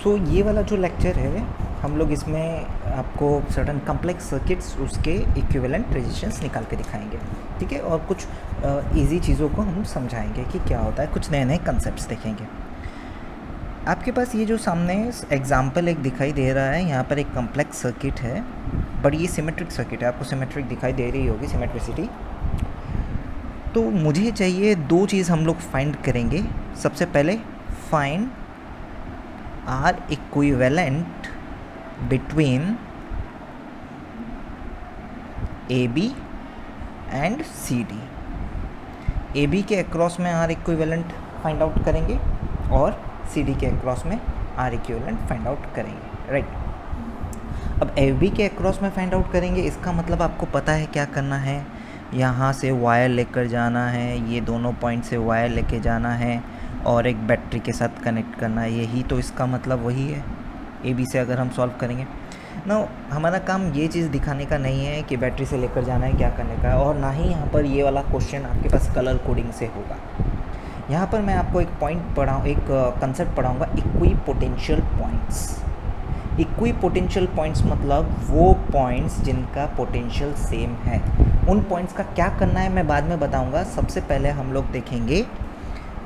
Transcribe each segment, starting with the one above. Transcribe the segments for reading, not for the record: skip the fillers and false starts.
सो ये वाला जो लेक्चर है हम लोग इसमें आपको सर्टन कम्प्लेक्स सर्किट्स उसके इक्विवेलेंट रेजिस्टेंस निकाल के दिखाएंगे, ठीक है। और कुछ इजी चीज़ों को हम समझाएंगे कि क्या होता है, कुछ नए नए कंसेप्ट्स देखेंगे। आपके पास ये जो सामने एग्जाम्पल एक दिखाई दे रहा है, यहाँ पर एक कम्प्लेक्स सर्किट है, बट ये सिमेट्रिक सर्किट है, आपको सिमेट्रिक दिखाई दे रही होगी, सिमेट्रिसिटी। तो मुझे चाहिए दो चीज़ हम लोग फाइंड करेंगे। सबसे पहले find R equivalent between A B and C D. A B के अक्रॉस में आर इक्विवेलेंट फाइंड आउट करेंगे और सी डी के अक्रॉस में आर इक्विवेलेंट फाइंड आउट करेंगे, राइट। अब ए बी के अक्रॉस में फाइंड आउट करेंगे, इसका मतलब आपको पता है क्या करना है। यहाँ से वायर लेकर जाना है, ये दोनों पॉइंट से वायर लेके जाना है और एक बैटरी के साथ कनेक्ट करना है, यही तो इसका मतलब वही है। ए बी से अगर हम सॉल्व करेंगे ना, हमारा काम ये चीज़ दिखाने का नहीं है कि बैटरी से लेकर जाना है, क्या करने का है, और ना ही यहाँ पर ये वाला क्वेश्चन आपके पास कलर कोडिंग से होगा। यहाँ पर मैं आपको एक पॉइंट पढ़ाऊँ, एक कंसेप्ट पढ़ाऊँगा, equipotential points. Equipotential points मतलब वो पॉइंट्स जिनका पोटेंशियल सेम है। उन पॉइंट्स का क्या करना है मैं बाद में बताऊँगा। सबसे पहले हम लोग देखेंगे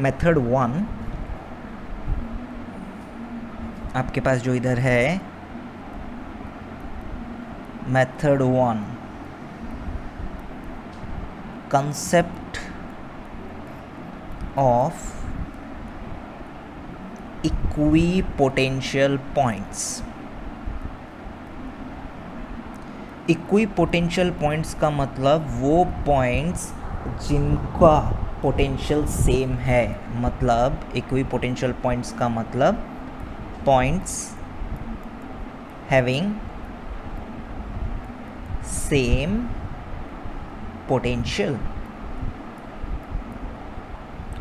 मेथड 1। आपके पास जो इधर है method 1, concept of equi potential points. Equipotential points का मतलब वो पॉइंट्स जिनका पोटेंशियल सेम है। मतलब इक्वी पोटेंशियल पॉइंट्स का मतलब पॉइंट्स हैविंग सेम पोटेंशियल,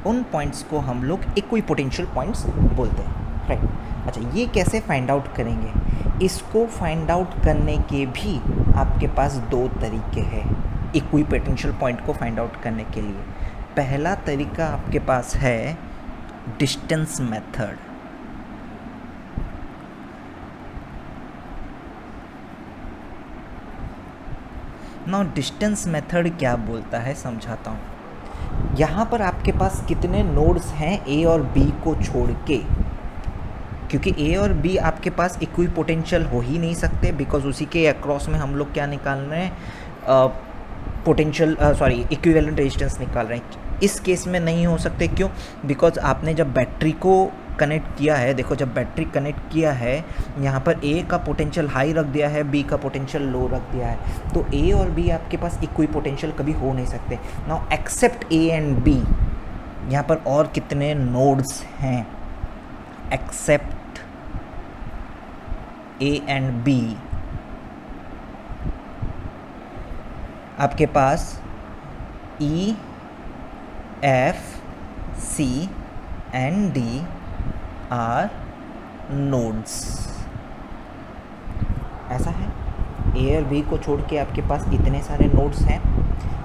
उन पॉइंट्स को हम लोग इक्वी पोटेंशियल पॉइंट्स बोलते हैं, राइट। अच्छा, ये कैसे फाइंड आउट करेंगे? इसको फाइंड आउट करने के भी आपके पास दो तरीके हैं इक्वी पोटेंशियल पॉइंट को फाइंड आउट करने के लिए। पहला तरीका आपके पास है distance method. Now distance method क्या बोलता है समझाता हूँ। यहाँ पर आपके पास कितने नोड्स हैं ए और बी को छोड़ के, क्योंकि ए और बी आपके पास इक्वी पोटेंशियल हो ही नहीं सकते, बिकॉज उसी के अक्रॉस में हम लोग क्या निकाल रहे हैं, पोटेंशियल इक्विवेलेंट रेजिस्टेंस निकाल रहे हैं। इस केस में नहीं हो सकते, क्यों? बिकॉज आपने जब बैटरी को कनेक्ट किया है, देखो जब बैटरी कनेक्ट किया है, यहाँ पर ए का पोटेंशियल हाई रख दिया है, बी का पोटेंशियल लो रख दिया है, तो ए और बी आपके पास इक्वी पोटेंशियल कभी हो नहीं सकते। Now except A and B, यहाँ पर और कितने नोड्स हैं? एक्सेप्ट ए एंड बी, आपके पास E, F, C and D are nodes. ऐसा है, ए और बी को छोड़ के आपके पास इतने सारे नोड्स हैं।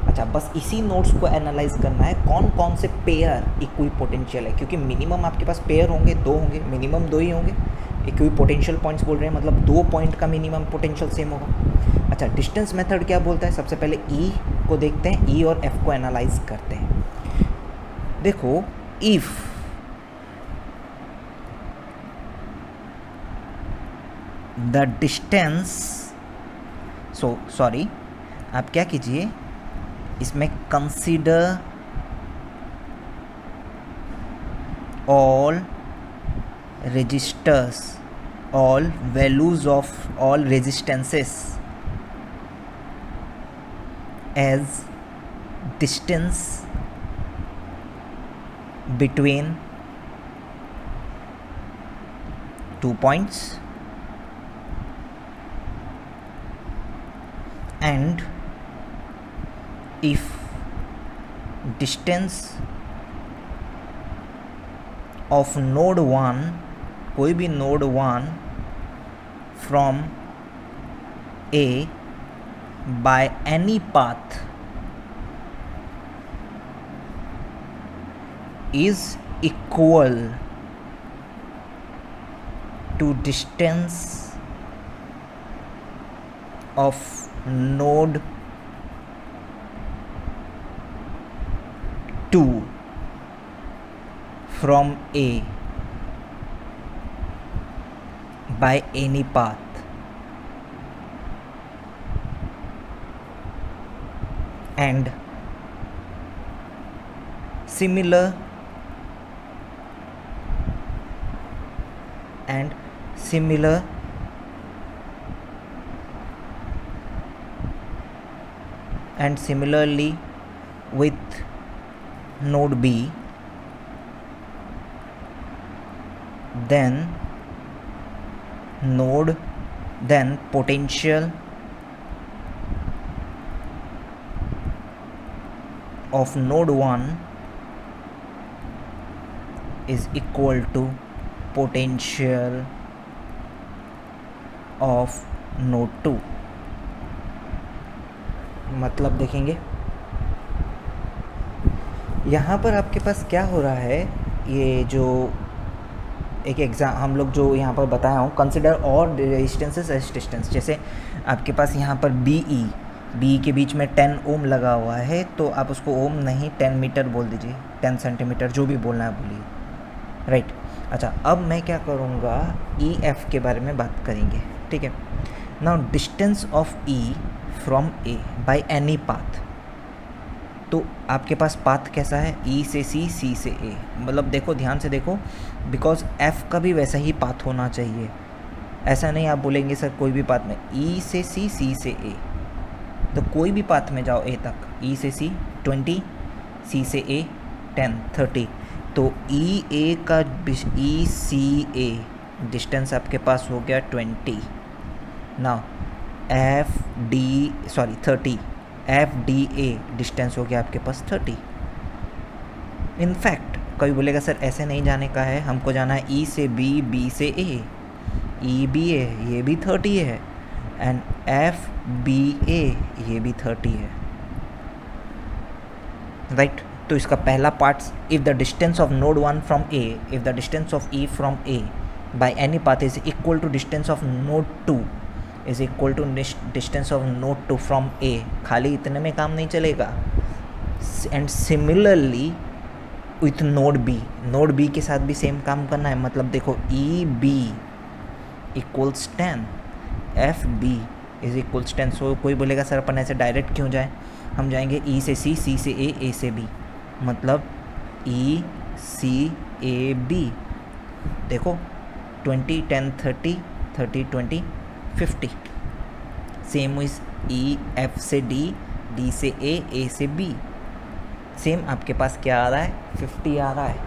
अच्छा, बस इसी नोड्स को एनालाइज करना है कौन कौन से पेयर इक्वी पोटेंशियल है, क्योंकि मिनिमम आपके पास पेयर होंगे, दो होंगे, मिनिमम दो ही होंगे। इक्वी पोटेंशियल पॉइंट्स बोल रहे हैं मतलब दो पॉइंट का मिनिमम पोटेंशियल सेम होगा। अच्छा, डिस्टेंस मेथड क्या बोलता है? सबसे पहले ई को देखते हैं, ई और एफ को एनालाइज करते हैं। देखो, इफ द डिस्टेंस, आप क्या कीजिए, इसमें consider all resistors, all values of all resistances as distance between two points, and if distance of node 1, कोई भी node 1 from A by any path is equal to distance of node 2 from A by any path and similar and similarly with node B, then potential of node 1 is equal to potential of node 2. मतलब देखेंगे यहाँ पर आपके पास क्या हो रहा है, ये जो एक एग्जाम हम लोग जो यहाँ पर बताया हूँ, कंसिडर और रेजिस्टेंसेस एज डिस्टेंस। जैसे आपके पास यहाँ पर बी के बीच में 10 ओम लगा हुआ है, तो आप उसको ओम नहीं 10 मीटर बोल दीजिए, 10 सेंटीमीटर, जो भी बोलना है बोलिए, राइट। अच्छा, अब मैं क्या करूँगा, ई एफ के बारे में बात करेंगे, ठीक है। Now distance of E from A by any path, तो आपके पास पाथ कैसा है, ई से सी, सी से ए, मतलब देखो ध्यान से देखो, बिकॉज एफ का भी वैसा ही पाथ होना चाहिए। ऐसा नहीं आप बोलेंगे सर कोई भी पाथ में, ई से सी, सी से ए, तो कोई भी पाथ में जाओ ए तक, ई से सी 20, सी से ए 10, 30, तो ई ए का ई सी ए डिस्टेंस आपके पास हो गया 20। Now F D 30, F D ए डिस्टेंस हो गया आपके पास 30। इनफैक्ट कोई बोलेगा सर ऐसे नहीं जाने का है, हमको जाना है ई से बी, बी से ए, ई बी ए ये भी 30 है, एंड एफ बी ए ये भी 30 है, राइट। तो इसका पहला part, if the distance of node 1 from A, if the distance of E from A by any path is equal to distance of node 2 is equal to distance of node 2 from A, खाली इतने में काम नहीं चलेगा। And similarly with node B के साथ भी same काम करना है। मतलब देखो E B equals 10, F B is equals 10। सो कोई बोलेगा सर अपन ऐसे डायरेक्ट क्यों जाएं, हम जाएंगे ई से सी, सी से ए, ए से बी, मतलब ई सी ए बी। देखो 20, 10, 30, 30, 20, 50। सेम इज ई एफ से डी, डी से ए, ए से बी। सेम आपके पास क्या आ रहा है, 50 आ रहा है।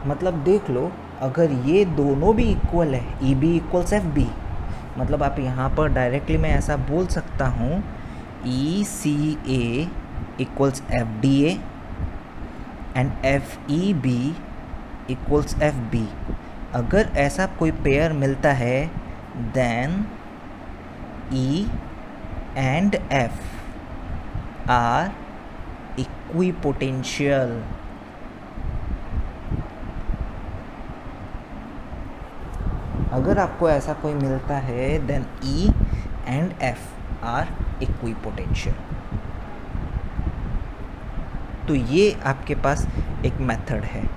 मतलब देख लो, अगर ये दोनों भी इक्वल है, E B equals F B, मतलब आप यहाँ पर डायरेक्टली मैं ऐसा बोल सकता हूँ, E C A equals F D A and F E B equals F B. अगर ऐसा कोई पेयर मिलता है, then E and F are equipotential. अगर आपको ऐसा कोई मिलता है, then E and F are equipotential. तो ये आपके पास एक मेथड है।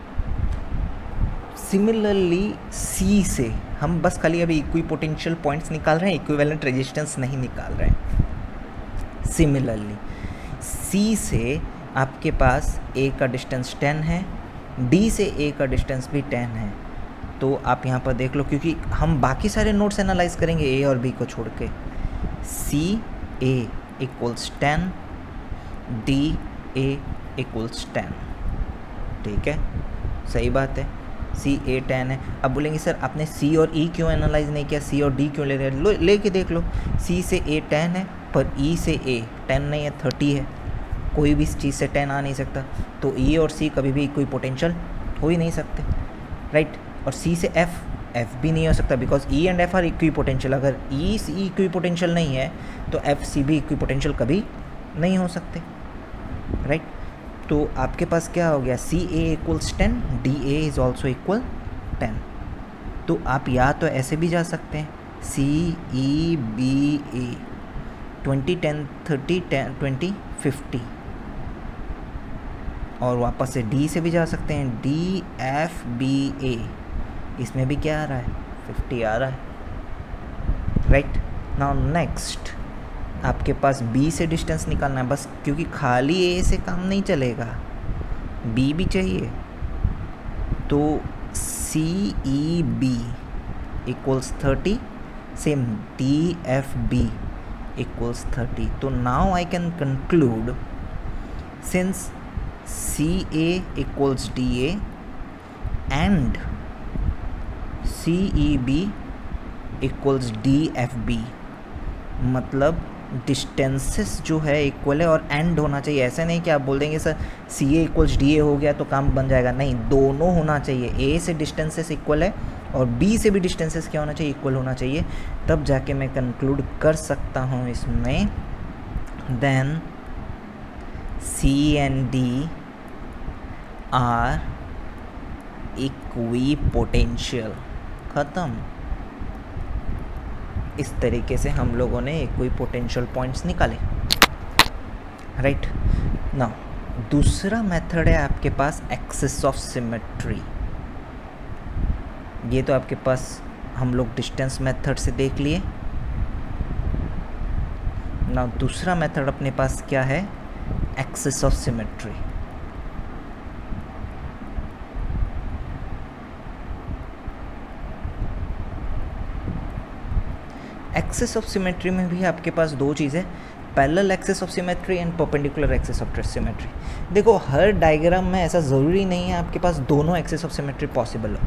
सिमिलरली सी से हम बस खाली अभी इक्विपोटेंशियल पॉइंट्स निकाल रहे हैं, इक्विवेलेंट रेजिस्टेंस नहीं निकाल रहे हैं। सिमिलरली सी से आपके पास ए का डिस्टेंस 10 है, डी से ए का डिस्टेंस भी 10 है। तो आप यहाँ पर देख लो, क्योंकि हम बाकी सारे नोट्स एनालाइज करेंगे ए और बी को छोड़ के। सी A equals 10, D A equals 10, ठीक है, सही बात है। सी ए 10 है। अब बोलेंगे सर आपने सी और ई क्यों एनालाइज नहीं किया, सी और डी क्यों ले रहे हैं? लेके देख लो, सी से ए 10 है, पर ई से ए 10 नहीं है, 30 है। कोई भी चीज़ से 10 आ नहीं सकता, तो ई और सी कभी भी इक्वी पोटेंशियल हो ही नहीं सकते, राइट। और सी से एफ भी नहीं हो सकता, because E and F are equi potential. अगर ई सी इक्वी पोटेंशियल नहीं है, तो एफ सी भी इक्वी पोटेंशियल कभी नहीं हो सकते, राइट। तो आपके पास क्या हो गया, C A equals 10, D A is also equal 10। तो आप या तो ऐसे भी जा सकते हैं, CEBA 20 10 30 10 20 50, और वापस से D से भी जा सकते हैं, DFBA, इसमें भी क्या आ रहा है, 50 आ रहा है, राइट। नाउ नेक्स्ट आपके पास B से डिस्टेंस निकालना है बस, क्योंकि खाली A से काम नहीं चलेगा, B भी चाहिए। तो CEB equals 30, same DFB equals 30. So now I can conclude, since CA equals DA and CEB equals DFB, मतलब डिस्टेंसेस जो है इक्वल है और एंड होना चाहिए। ऐसा नहीं कि आप बोल देंगे सर CA इक्वल्स DA हो गया तो काम बन जाएगा, नहीं, दोनों होना चाहिए। A से डिस्टेंसेस इक्वल है और B से भी डिस्टेंसेस क्या होना चाहिए, इक्वल होना चाहिए, तब जाके मैं कंक्लूड कर सकता हूँ इसमें, then C and D are equipotential. ख़त्म। इस तरीके से हम लोगों ने इक्विपोटेंशियल पॉइंट्स निकाले, राइट। नाउ दूसरा मेथड है आपके पास एक्सिस ऑफ सिमेट्री। ये तो आपके पास हम लोग डिस्टेंस मेथड से देख लिए। नाउ दूसरा मेथड अपने पास क्या है, axis of symmetry. Axis of symmetry में भी आपके पास दो चीज़ें, parallel axis of symmetry and perpendicular axis of symmetry. देखो हर डायग्राम में ऐसा ज़रूरी नहीं है आपके पास दोनों एक्सिस ऑफ सिमेट्री पॉसिबल हो,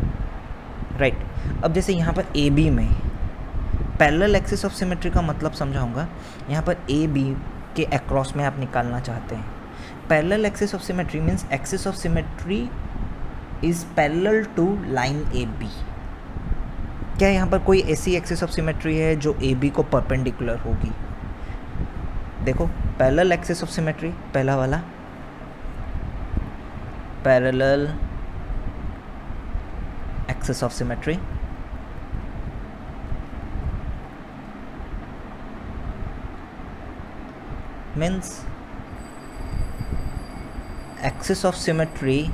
राइट। अब जैसे यहाँ पर ए बी में पैरेलल एक्सिस ऑफ सिमेट्री का मतलब समझाऊंगा। यहाँ पर ए बी के अक्रॉस में आप निकालना चाहते हैं। Parallel axis of symmetry means axis of symmetry is parallel to line A B. क्या यहाँ पर कोई ऐसी एक्सिस ऑफ सिमेट्री है जो ए बी को परपेंडिकुलर होगी? देखो पैरेलल एक्सिस ऑफ सिमेट्री, पहला वाला parallel axis of symmetry, means axis of symmetry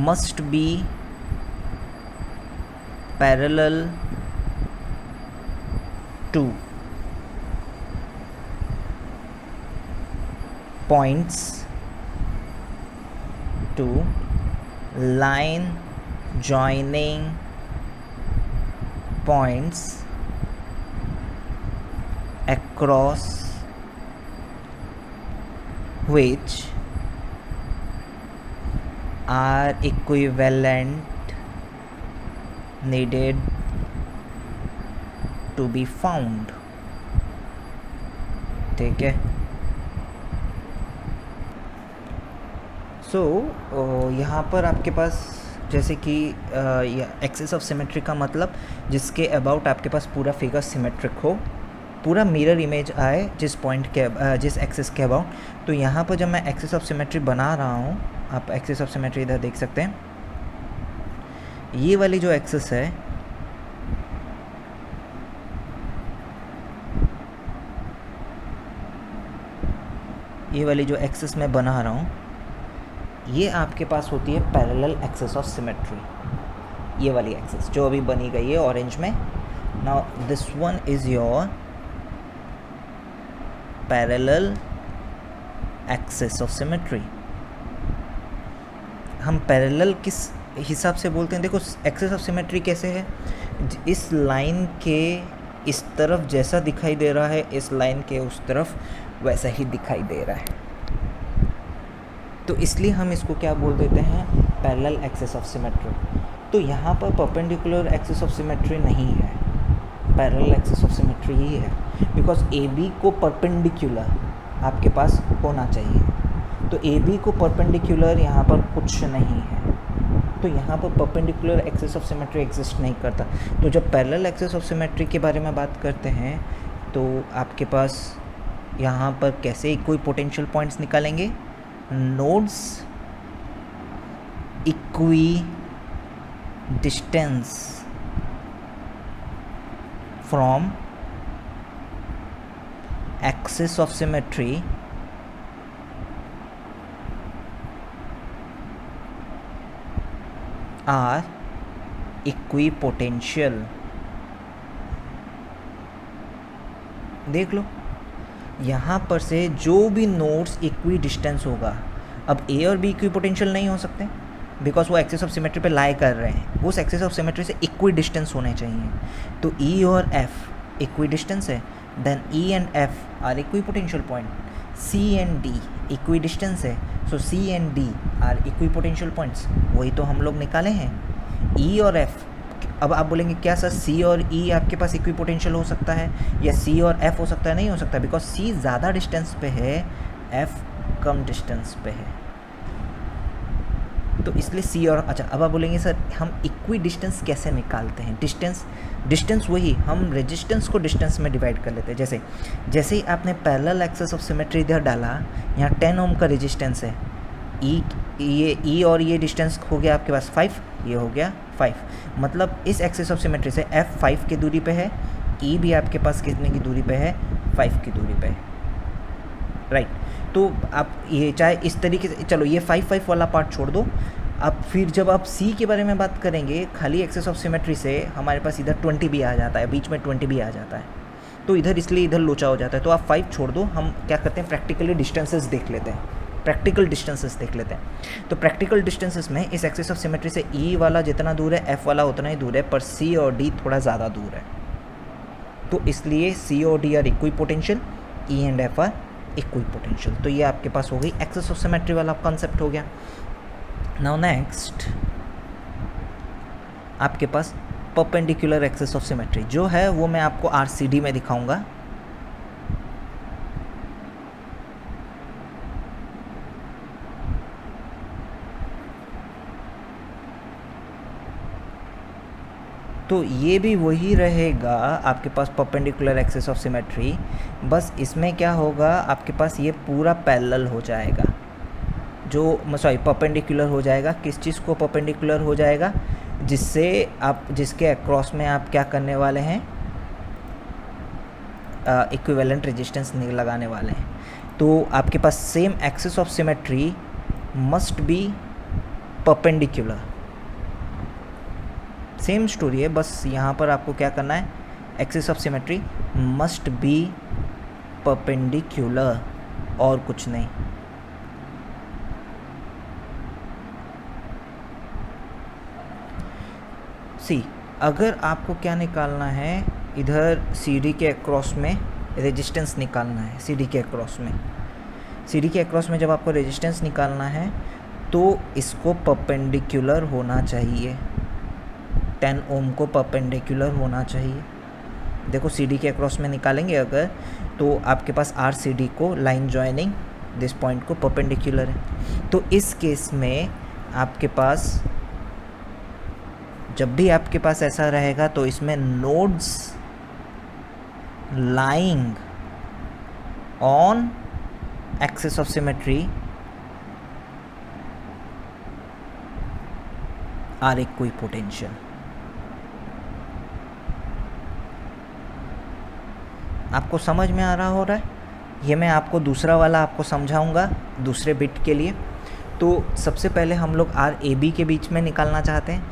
must be parallel to points to line joining points across which are equivalent needed to be found। ठीक है। यहाँ पर आपके पास जैसे कि एक्सिस ऑफ सिमेट्री का मतलब जिसके अबाउट आपके पास पूरा फिगर सिमेट्रिक हो, पूरा मिरर इमेज आए जिस पॉइंट के जिस एक्सिस के अबाउट। तो यहाँ पर जब मैं एक्सिस ऑफ सिमेट्री बना रहा हूँ, आप एक्सिस ऑफ सिमेट्री इधर देख सकते हैं, ये वाली जो एक्सिस है ये वाली जो एक्सिस मैं बना रहा हूँ, ये आपके पास होती है पैरेलल एक्सिस ऑफ सिमेट्री। ये वाली एक्सिस जो अभी बनी गई है ऑरेंज में। Now this one is your parallel axis of symmetry. हम पैरेलल किस हिसाब से बोलते हैं? देखो एक्सिस ऑफ सिमेट्री कैसे है, इस लाइन के इस तरफ जैसा दिखाई दे रहा है, इस लाइन के उस तरफ वैसा ही दिखाई दे रहा है। तो इसलिए हम इसको क्या बोल देते हैं, पैरेलल एक्सिस ऑफ सिमेट्री। तो यहाँ पर परपेंडिकुलर एक्सिस ऑफ सिमेट्री नहीं है, पैरेलल एक्सिस ऑफ सिमेट्री ही है, बिकॉज ए बी को परपेंडिकुलर आपके पास होना चाहिए। तो ए बी को परपेंडिकुलर यहाँ पर कुछ नहीं है, तो यहाँ पर perpendicular axis of symmetry exist नहीं करता। तो जब पैरेलल एक्सिस ऑफ सिमेट्री के बारे में बात करते हैं तो आपके पास यहाँ पर कैसे कोई पोटेंशियल पॉइंट्स निकालेंगे, nodes equidistance from axis of symmetry are equipotential। देख लो यहाँ पर से जो भी नोड्स इक्वी डिस्टेंस होगा, अब ए और बी इक्विपोटेंशियल नहीं हो सकते बिकॉज वो एक्सिस ऑफ सिमेट्री पे लाई कर रहे हैं, उस एक्सिस ऑफ सिमेट्री से इक्वी डिस्टेंस होने चाहिए। तो ई और एफ इक्वी डिस्टेंस है, then E and F are equipotential point, C and D equidistance है, so C and D are equipotential points. वही तो हम लोग निकाले हैं, ई और एफ। अब आप बोलेंगे क्या सर सी और ई आपके पास इक्विपोटेंशियल हो सकता है या सी और एफ हो सकता है? नहीं हो सकता, बिकॉज सी ज़्यादा डिस्टेंस पे है, एफ कम डिस्टेंस पे है, तो इसलिए सी और अच्छा। अब आप बोलेंगे सर हम इक्वी डिस्टेंस कैसे निकालते हैं? डिस्टेंस वही, हम रेजिस्टेंस को डिस्टेंस में डिवाइड कर लेते हैं। जैसे ही आपने पैरेलल एक्सिस ऑफ सिमेट्री इधर डाला, यहाँ 10 ओम का रेजिस्टेंस है, ई और ये डिस्टेंस हो गया आपके पास 5, ये हो गया 5, मतलब इस एक्सिस ऑफ सिमेट्री से एफ 5 की दूरी पे है, ई भी आपके पास कितने की दूरी पे है? 5 की दूरी पे है, राइट। तो आप ये चाहे इस तरीके से, चलो ये 5 वाला पार्ट छोड़ दो। अब फिर जब आप सी के बारे में बात करेंगे, खाली एक्सिस ऑफ सिमेट्री से हमारे पास इधर 20 भी आ जाता है, बीच में 20 भी आ जाता है, तो इधर इसलिए इधर लोचा हो जाता है। तो आप 5 छोड़ दो, हम क्या करते हैं प्रैक्टिकली डिस्टेंसेस देख लेते हैं, प्रैक्टिकल डिस्टेंसेस देख लेते हैं। तो प्रैक्टिकल डिस्टेंसेस में इस एक्सिस ऑफ सिमेट्री से ई वाला जितना दूर है, एफ वाला उतना ही दूर है, पर सी और डी थोड़ा ज़्यादा दूर है, तो इसलिए सी और D are equipotential, E and F are equipotential. तो ये आपके पास हो गई एक्सिस ऑफ सिमेट्री वाला कॉन्सेप्ट हो गया। नाउ नेक्स्ट आपके पास परपेंडिकुलर एक्सिस ऑफ सिमेट्री जो है वो मैं आपको आरसीडी में दिखाऊंगा। तो ये भी वही रहेगा आपके पास परपेंडिकुलर एक्सिस ऑफ सिमेट्री, बस इसमें क्या होगा आपके पास ये पूरा पैरेलल हो जाएगा, जो सॉरी परपेंडिकुलर हो जाएगा। किस चीज़ को परपेंडिकुलर हो जाएगा? जिससे आप जिसके अक्रॉस में आप क्या करने वाले हैं, इक्विवेलेंट रेजिस्टेंस लगाने वाले हैं। तो आपके पास same axis of symmetry must be perpendicular. Same story है, बस यहाँ पर आपको क्या करना है, axis of symmetry must be perpendicular और कुछ नहीं। सी अगर आपको क्या निकालना है, इधर सी डी के अक्रॉस में रेजिस्टेंस निकालना है, सी डी के अक्रॉस में जब आपको रेजिस्टेंस निकालना है तो इसको परपेंडिकुलर होना चाहिए, 10 ओम को परपेंडिकुलर होना चाहिए। देखो सी डी के अक्रॉस में निकालेंगे अगर, तो आपके पास आर सी डी को लाइन जॉइनिंग दिस पॉइंट को परपेंडिकुलर है। तो इस केस में आपके पास जब भी आपके पास ऐसा रहेगा तो इसमें nodes lying on axis of symmetry are equipotential. आपको समझ में आ रहा हो रहा है? ये मैं आपको दूसरा वाला आपको समझाऊंगा दूसरे बिट के लिए। तो सबसे पहले हम लोग आर ए बी के बीच में निकालना चाहते हैं,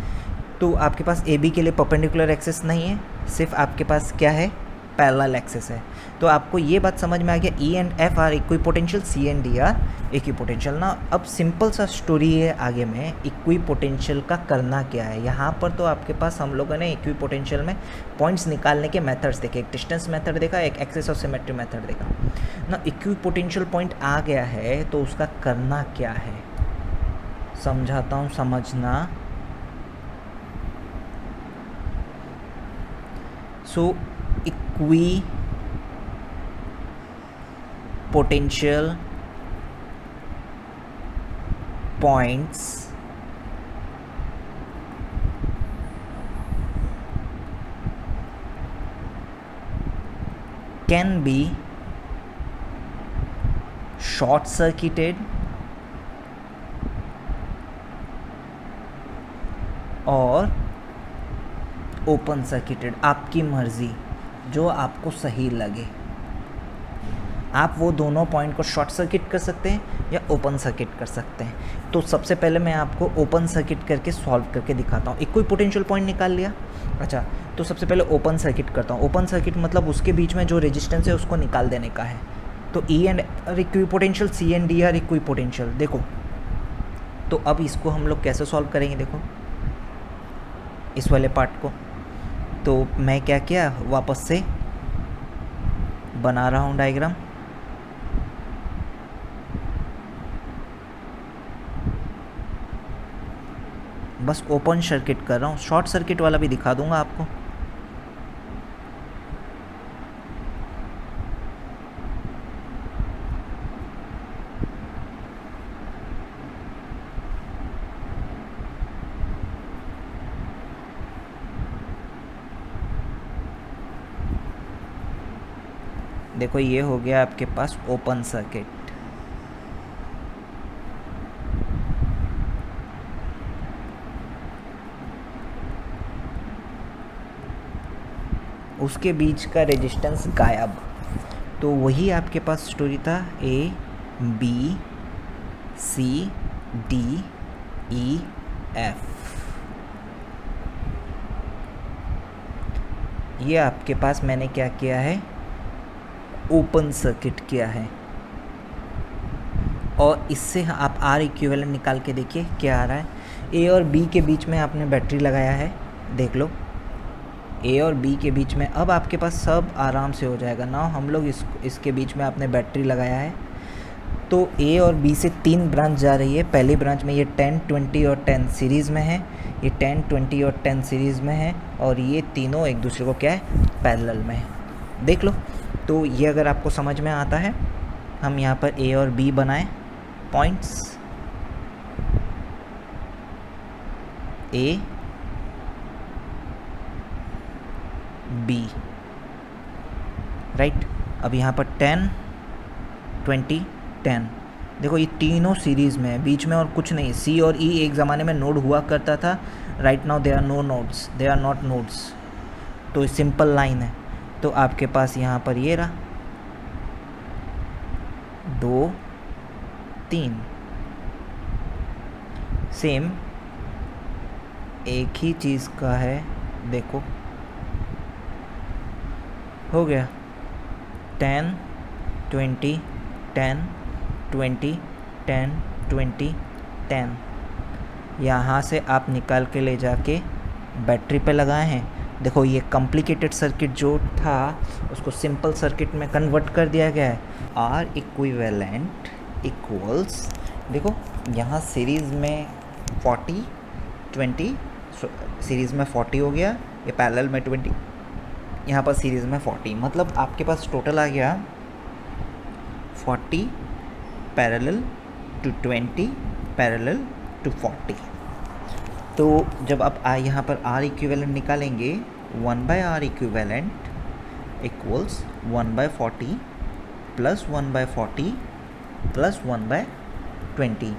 तो आपके पास ए बी के लिए परपेंडिकुलर एक्सिस नहीं है, सिर्फ आपके पास क्या है, पैरेलल एक्सिस है। तो आपको ये बात समझ में आ गया, E and F are equipotential, C and D are equipotential ना। अब सिंपल सा स्टोरी है आगे में, इक्विपोटेंशियल का करना क्या है। यहाँ पर तो आपके पास हम लोगों ने इक्विपोटेंशियल में पॉइंट्स निकालने के मेथड्स देखे, एक डिस्टेंस मेथड देखा, एक एक्सिस ऑफ सिमेट्री मेथड देखा ना। इक्विपोटेंशियल पॉइंट आ गया है तो उसका करना क्या है समझाता हूँ, समझना। So equipotential points can be short circuited और ओपन सर्किटेड, आपकी मर्ज़ी, जो आपको सही लगे। आप वो दोनों पॉइंट को शॉर्ट सर्किट कर सकते हैं या ओपन सर्किट कर सकते हैं। तो सबसे पहले मैं आपको ओपन सर्किट करके सॉल्व करके दिखाता हूँ। एक कोई पोटेंशियल पॉइंट निकाल लिया, अच्छा, तो सबसे पहले ओपन सर्किट करता हूँ। ओपन सर्किट मतलब उसके बीच में जो रेजिस्टेंस है उसको निकाल देने का है। तो E and are equipotential, C and D are equipotential. देखो, तो अब इसको हम लोग कैसे सॉल्व करेंगे, देखो इस वाले पार्ट को। तो मैं क्या किया, वापस से बना रहा हूँ डायग्राम। बस ओपन सर्किट कर रहा हूँ, शॉर्ट सर्किट वाला भी दिखा दूंगा आपको। देखो ये हो गया आपके पास ओपन सर्किट। उसके बीच का रेजिस्टेंस गायब। तो वही आपके पास स्टोरी था, A B C D E F. ये आपके पास मैंने क्या किया है, ओपन सर्किट किया है। और इससे आप आर इक्विवेलेंट निकाल के देखिए क्या आ रहा है। ए और बी के बीच में आपने बैटरी लगाया है, देख लो, ए और बी के बीच में। अब आपके पास सब आराम से हो जाएगा ना। हम लोग इसके बीच में आपने बैटरी लगाया है, तो ए और बी से 3 ब्रांच जा रही है। पहली ब्रांच में ये 10, 20 और 10 सीरीज़ में है, ये 10, 20 और 10 सीरीज़ में है, और ये तीनों एक दूसरे को क्या है, पैरेलल में है। देख लो, तो ये अगर आपको समझ में आता है, हम यहाँ पर ए और बी बनाएं पॉइंट्स, ए बी, राइट। अब यहाँ पर 10, 20, 10, देखो ये तीनों सीरीज़ में है, बीच में और कुछ नहीं। सी और ई एक ज़माने में नोड हुआ करता था, right now they are no nodes, they are not nodes. तो सिंपल लाइन है। तो आपके पास यहाँ पर ये रहा 2, 3, सेम एक ही चीज़ का है। देखो हो गया 10, 20, 10, 20, 10, 20, 10। यहाँ से आप निकाल के ले जाके बैटरी पे लगाए हैं। देखो ये कॉम्प्लिकेटेड सर्किट जो था उसको सिंपल सर्किट में कन्वर्ट कर दिया गया है। आर इक्विवेलेंट इक्वल्स, देखो यहाँ सीरीज़ में 40, 20, सीरीज़ में 40 हो गया, ये पैरेलल में 20, यहाँ पर सीरीज़ में 40, मतलब आपके पास टोटल आ गया 40 पैरेलल टू 20 पैरेलल टू 40। तो जब आप यहाँ पर आर इक्विवेलेंट निकालेंगे, 1/r equivalent equals 1/40 plus 1/40 plus 1/20।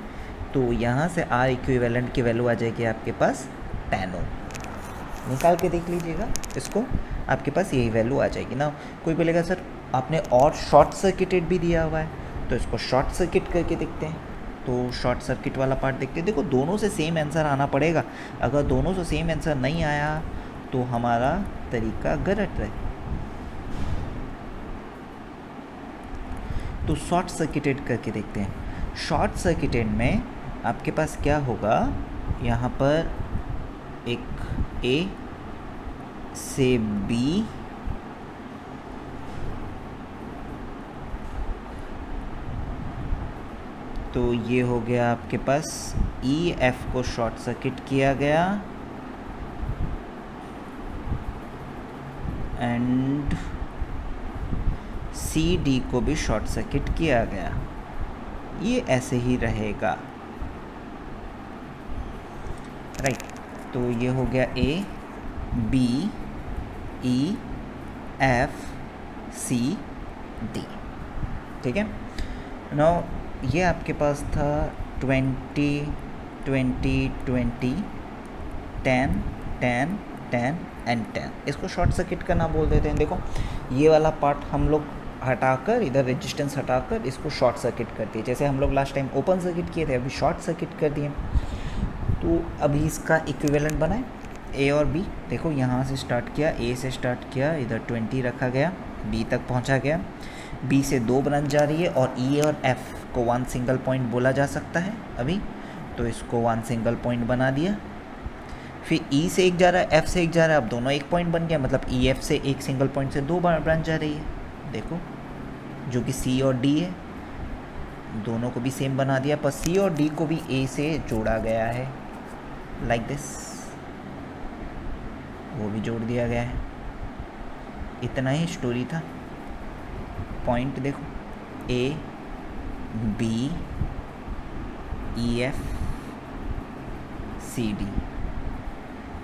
तो यहाँ से आर इक्विवेलेंट की वैल्यू आ जाएगी आपके पास 10 ओम। निकाल के देख लीजिएगा इसको, आपके पास यही वैल्यू आ जाएगी ना। कोई बोलेगा सर आपने और शॉर्ट सर्किटेड भी दिया हुआ है, तो इसको शॉर्ट सर्किट करके देखते हैं। तो शॉर्ट सर्किट वाला पार्ट देखते हैं। देखो दोनों से सेम आंसर आना पड़ेगा, अगर दोनों से सेम आंसर नहीं आया तो हमारा तरीका गलत है। तो शॉर्ट सर्किटेड करके देखते हैं। शॉर्ट सर्किटेड में आपके पास क्या होगा, यहाँ पर एक ए से बी, तो ये हो गया आपके पास ई एफ को शॉर्ट सर्किट किया गया एंड सी डी को भी शॉर्ट सर्किट किया गया। ये ऐसे ही रहेगा, राइट। तो ये हो गया A B E F C D, ठीक है। नाउ ये आपके पास था 20, 20, 20, 10 10 10 एंड 10। इसको शॉर्ट सर्किट करना बोल देते हैं। देखो ये वाला पार्ट हम लोग हटाकर, इधर रेजिस्टेंस हटाकर इसको शॉर्ट सर्किट कर दिए। जैसे हम लोग लास्ट टाइम ओपन सर्किट किए थे, अभी शॉर्ट सर्किट कर दिए। तो अभी इसका इक्विवेलेंट बनाए ए और बी। देखो यहाँ से स्टार्ट किया, ए से स्टार्ट किया, इधर 20 रखा गया, बी तक पहुँचा गया, बी से 2 ब्रांच जा रही है और ई और एफ को 1 सिंगल पॉइंट बोला जा सकता है अभी, तो इसको 1 सिंगल पॉइंट बना दिया। फिर ई से 1 जा रहा है, एफ से 1 जा रहा है, अब दोनों 1 पॉइंट बन गया, मतलब ई एफ से 1 सिंगल पॉइंट से 2 ब्रांच जा रही है। देखो जो कि सी और डी है, दोनों को भी सेम बना दिया, पर सी और डी को भी ए से जोड़ा गया है, लाइक दिस, वो भी जोड़ दिया गया है। इतना ही स्टोरी था। पॉइंट देखो A B E F C D,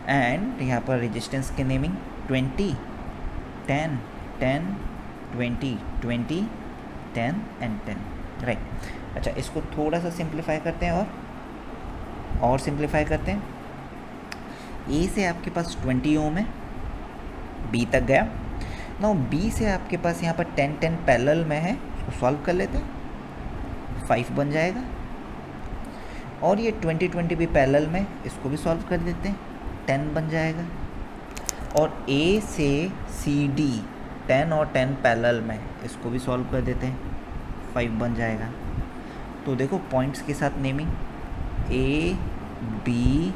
and यहाँ पर रेजिस्टेंस के नेमिंग 20 10 10 20 20 10 एंड 10, राइट। अच्छा इसको थोड़ा सा सिंप्लीफाई करते हैं और सिंप्लीफाई करते हैं। ए से आपके पास 20 ओम है, बी तक गया ना, बी से आपके पास यहाँ पर 10 10 पैरेलल में है, उसको सॉल्व कर लेते हैं, 5 बन जाएगा। और ये 20 20 भी पैरेलल में, इसको भी सॉल्व कर देते हैं, 10 बन जाएगा। और ए से सी डी 10 और 10 पैरेलल में, इसको भी सॉल्व कर देते हैं, 5 बन जाएगा। तो देखो पॉइंट्स के साथ naming A B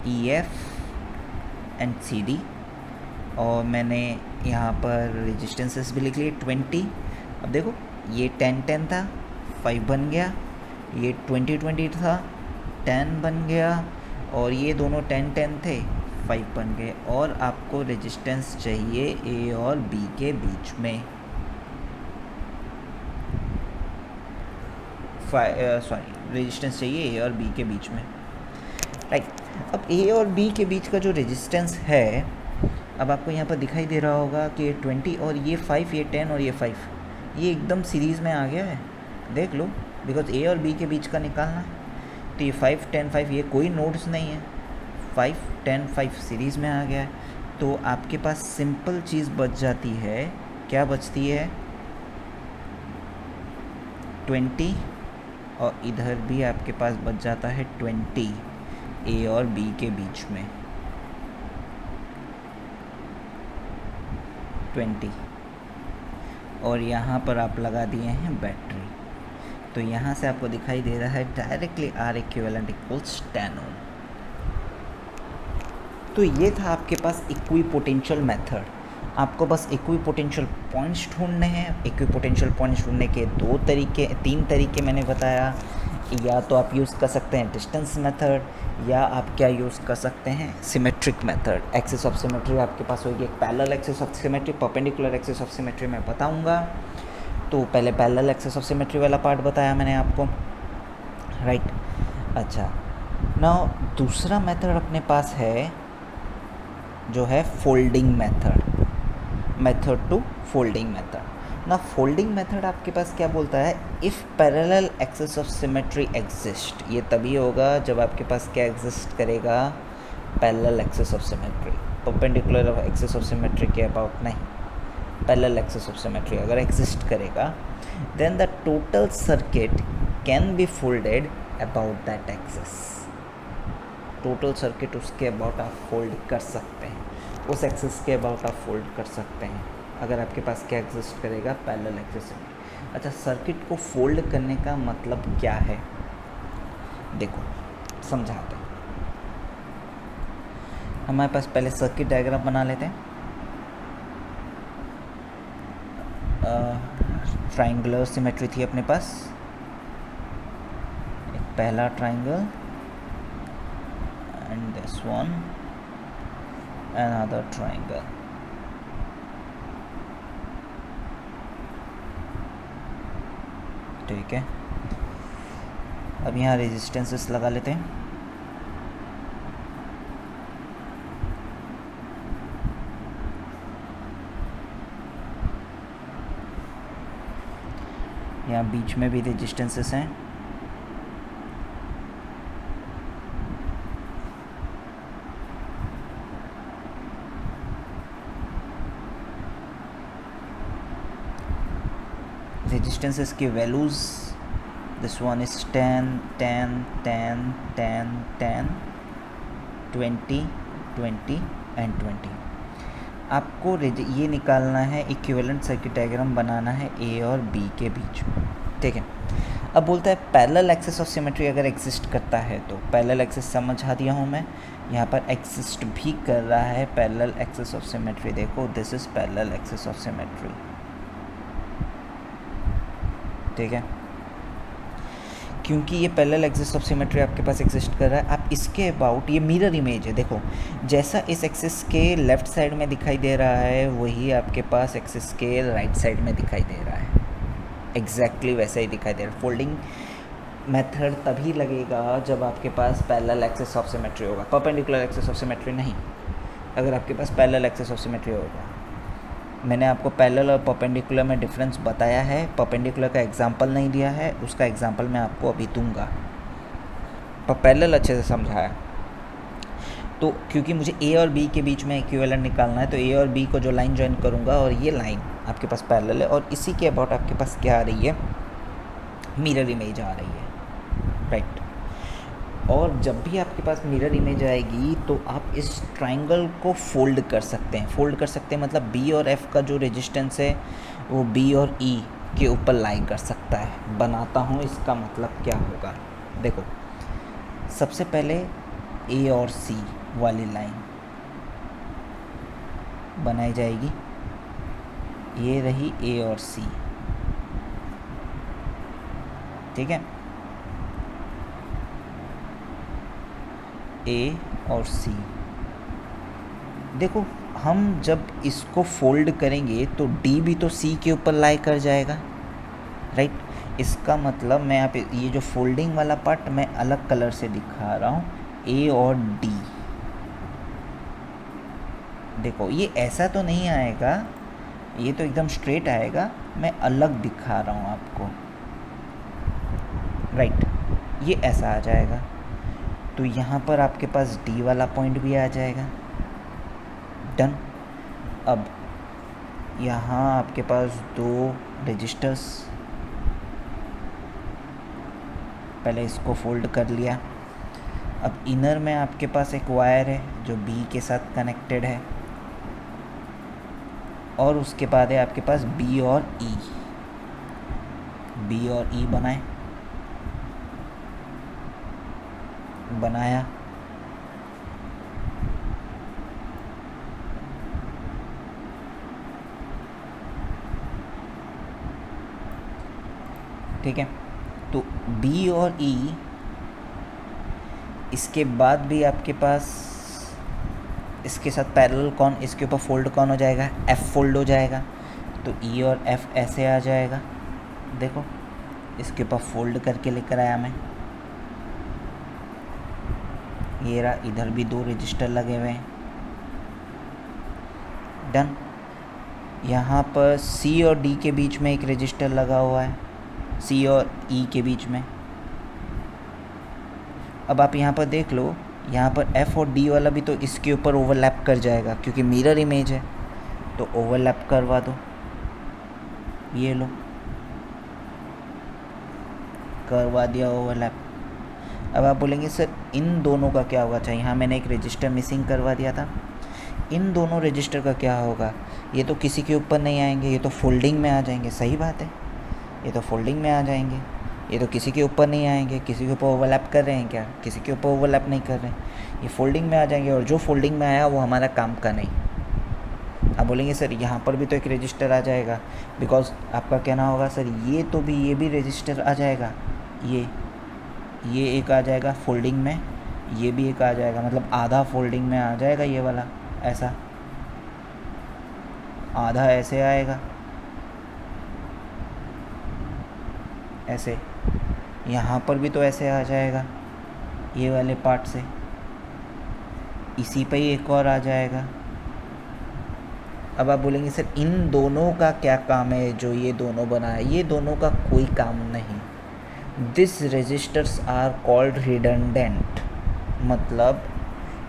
E F and C D, और मैंने यहाँ पर रेजिस्टेंसेस भी लिख लिए 20। अब देखो ये 10 10 था, 5 बन गया, ये 20 20 था, 10 बन गया, और ये दोनों 10 10 थे, 5 बन गए। और आपको रेजिस्टेंस चाहिए ए और बी के बीच में, रेजिस्टेंस चाहिए ए और बी के बीच में, राइट। अब ए और बी के बीच का जो रेजिस्टेंस है, अब आपको यहाँ पर दिखाई दे रहा होगा कि ये 20 और ये 5, ये 10 और ये 5, ये एकदम सीरीज़ में आ गया है, देख लो, बिकॉज ए और बी के बीच का निकालना है। तो ये 5 10 5, ये कोई नोड्स नहीं है, 5 10 5 सीरीज़ में आ गया है। तो आपके पास सिंपल चीज़ बच जाती है, क्या बचती है, 20, और इधर भी आपके पास बच जाता है 20 ए और बी के बीच में, 20, और यहाँ पर आप लगा दिए हैं बैटरी। तो यहाँ से आपको दिखाई दे रहा है डायरेक्टली आर इक्विवेलेंट इक्वल्स 10 ओम। तो ये था आपके पास इक्विपोटेंशियल मेथड। आपको बस इक्विपोटेंशियल पॉइंट्स ढूंढने हैं। इक्विपोटेंशियल पॉइंट्स ढूंढने के 3 तरीके मैंने बताया। या तो आप यूज़ कर सकते हैं डिस्टेंस मेथड, या आप क्या यूज़ कर सकते हैं, symmetric method. Axis of symmetry आपके पास होगी, एक parallel axis of symmetry, perpendicular axis of symmetry मैं बताऊंगा। तो पहले पैरेलल एक्सिस ऑफ सिमेट्री वाला पार्ट बताया मैंने आपको, राइट। अच्छा नाउ दूसरा मेथड अपने पास है जो है folding method two folding method ना। फोल्डिंग मेथड आपके पास क्या बोलता है, if parallel axis of symmetry exist, ये तभी होगा जब आपके पास क्या एग्जिस्ट करेगा, parallel axis of symmetry. Perpendicular axis of symmetry के अबाउट नहीं, पैरेलल एक्सिस ऑफ सिमेट्री अगर एग्जिस्ट करेगा, then the total circuit can be folded about that axis. Total circuit उसके अबाउट आप फोल्ड कर सकते हैं, उस एक्सिस के अबाउट आप फोल्ड कर सकते हैं अगर आपके पास क्या एग्जिस्ट करेगा, पैरेलल एक्सिस में। अच्छा सर्किट को फोल्ड करने का मतलब क्या है, देखो समझाते हैं। हमारे पास पहले सर्किट डायग्राम बना लेते हैं। ट्राइंगुलर सिमेट्री थी अपने पास, एक पहला triangle and this one another triangle। ठीक है, अब यहाँ रेजिस्टेंसेस लगा लेते हैं। यहाँ बीच में भी रेजिस्टेंसेस हैं, रेजिस्टेंसेस की values, this one is 10 10 10 10 10 20 20 and 20। आपको ये निकालना है, इक्विवेलेंट सर्किट डायग्राम बनाना है ए और बी के बीच में, ठीक है। अब बोलता है पैरेलल एक्सिस ऑफ सिमेट्री अगर एग्जिस्ट करता है तो, पैरेलल एक्सिस समझा दिया हूँ मैं, यहाँ पर एग्जिस्ट भी कर रहा है पैरेलल एक्सिस ऑफ सिमेट्री। देखो this is parallel axis of symmetry, ठीक है। क्योंकि ये पैरेलल एक्सिस ऑफ सिमेट्री आपके पास एग्जिस्ट कर रहा है, आप इसके अबाउट, ये मिरर इमेज है, देखो जैसा इस एक्सिस के लेफ्ट साइड में दिखाई दे रहा है वही आपके पास एक्सिस के राइट साइड में दिखाई दे रहा है, एग्जैक्टली वैसा ही दिखाई दे रहा है। फोल्डिंग मेथड तभी लगेगा जब आपके पास पैरेलल एक्सिस ऑफ सिमेट्री होगा, परपेंडिकुलर एक्सिस ऑफ सिमेट्री नहीं। अगर आपके पास पैरेलल एक्सिस ऑफ सिमेट्री होगा, मैंने आपको पैरेलल और परपेंडिकुलर में डिफरेंस बताया है, परपेंडिकुलर का एग्जांपल नहीं दिया है, उसका एग्जांपल मैं आपको अभी दूंगा, पर पैरेलल अच्छे से समझाया। तो क्योंकि मुझे ए और बी के बीच में इक्विवेलेंट निकालना है, तो ए और बी को जो लाइन ज्वाइन करूंगा और ये लाइन आपके पास पैरेलल है, और इसी के अबाउट आपके पास क्या आ रही है, मिरर इमेज आ रही है, राइट। और जब भी आपके पास मिरर इमेज आएगी तो आप इस ट्राइंगल को फोल्ड कर सकते हैं, फोल्ड कर सकते हैं मतलब बी और एफ का जो रेजिस्टेंस है वो बी और ई के ऊपर लाई कर सकता है। बनाता हूँ, इसका मतलब क्या होगा, देखो सबसे पहले ए और सी वाली लाइन बनाई जाएगी, ये रही ए और सी, ठीक है, ए और सी। देखो हम जब इसको फोल्ड करेंगे तो डी भी तो सी के ऊपर लाई कर जाएगा, राइट। इसका मतलब मैं यहाँ पे ये जो फोल्डिंग वाला पार्ट मैं अलग कलर से दिखा रहा हूँ, ए और डी। देखो ये ऐसा तो नहीं आएगा, ये तो एकदम स्ट्रेट आएगा, मैं अलग दिखा रहा हूँ आपको, राइट। ये ऐसा आ जाएगा, तो यहाँ पर आपके पास डी वाला पॉइंट भी आ जाएगा, डन। अब यहाँ आपके पास दो रेजिस्टर्स, पहले इसको फोल्ड कर लिया। अब इनर में आपके पास एक वायर है जो बी के साथ कनेक्टेड है, और उसके बाद है आपके पास बी और ई, बी और ई बनाया। ठीक है, तो बी और ई, इसके बाद भी आपके पास इसके साथ पैरेलल कौन, इसके ऊपर फोल्ड कौन हो जाएगा, एफ फोल्ड हो जाएगा, तो ई और एफ ऐसे आ जाएगा। देखो इसके ऊपर फोल्ड करके लेकर आया मैं, ये रहा, इधर भी दो रजिस्टर लगे हुए हैं, डन। यहाँ पर सी और डी के बीच में एक रजिस्टर लगा हुआ है, सी और ई के बीच में। अब आप यहाँ पर देख लो, यहाँ पर एफ और डी वाला भी तो इसके ऊपर ओवरलैप कर जाएगा, क्योंकि मिरर इमेज है, तो ओवरलैप करवा दो, ये लो करवा दिया ओवरलैप। अब आप बोलेंगे सर इन दोनों का क्या होगा, चाहिए, यहाँ मैंने एक रजिस्टर मिसिंग करवा दिया था, इन दोनों रजिस्टर का क्या होगा, ये तो किसी के ऊपर नहीं आएंगे, ये तो फोल्डिंग में आ जाएंगे। सही बात है, ये तो फोल्डिंग में आ जाएंगे, ये तो किसी के ऊपर नहीं आएंगे। किसी के ऊपर ओवरलैप कर रहे हैं क्या, किसी के ऊपर ओवरलैप नहीं कर रहे हैं, ये फोल्डिंग में आ जाएंगे, और जो फोल्डिंग में आया वो हमारा काम का नहीं। आप बोलेंगे सर यहाँ पर भी तो एक रजिस्टर आ जाएगा, बिकॉज आपका कहना होगा सर ये तो भी, ये भी रजिस्टर आ जाएगा, ये एक आ जाएगा फोल्डिंग में, ये भी एक आ जाएगा, मतलब आधा फोल्डिंग में आ जाएगा, ये वाला ऐसा, आधा ऐसे आएगा, ऐसे। यहाँ पर भी तो ऐसे आ जाएगा, ये वाले पार्ट से, इसी पे ही एक और आ जाएगा। अब आप बोलेंगे सर इन दोनों का क्या काम है, जो ये दोनों बनाए, ये दोनों का कोई काम नहीं। This resistors are called redundant, मतलब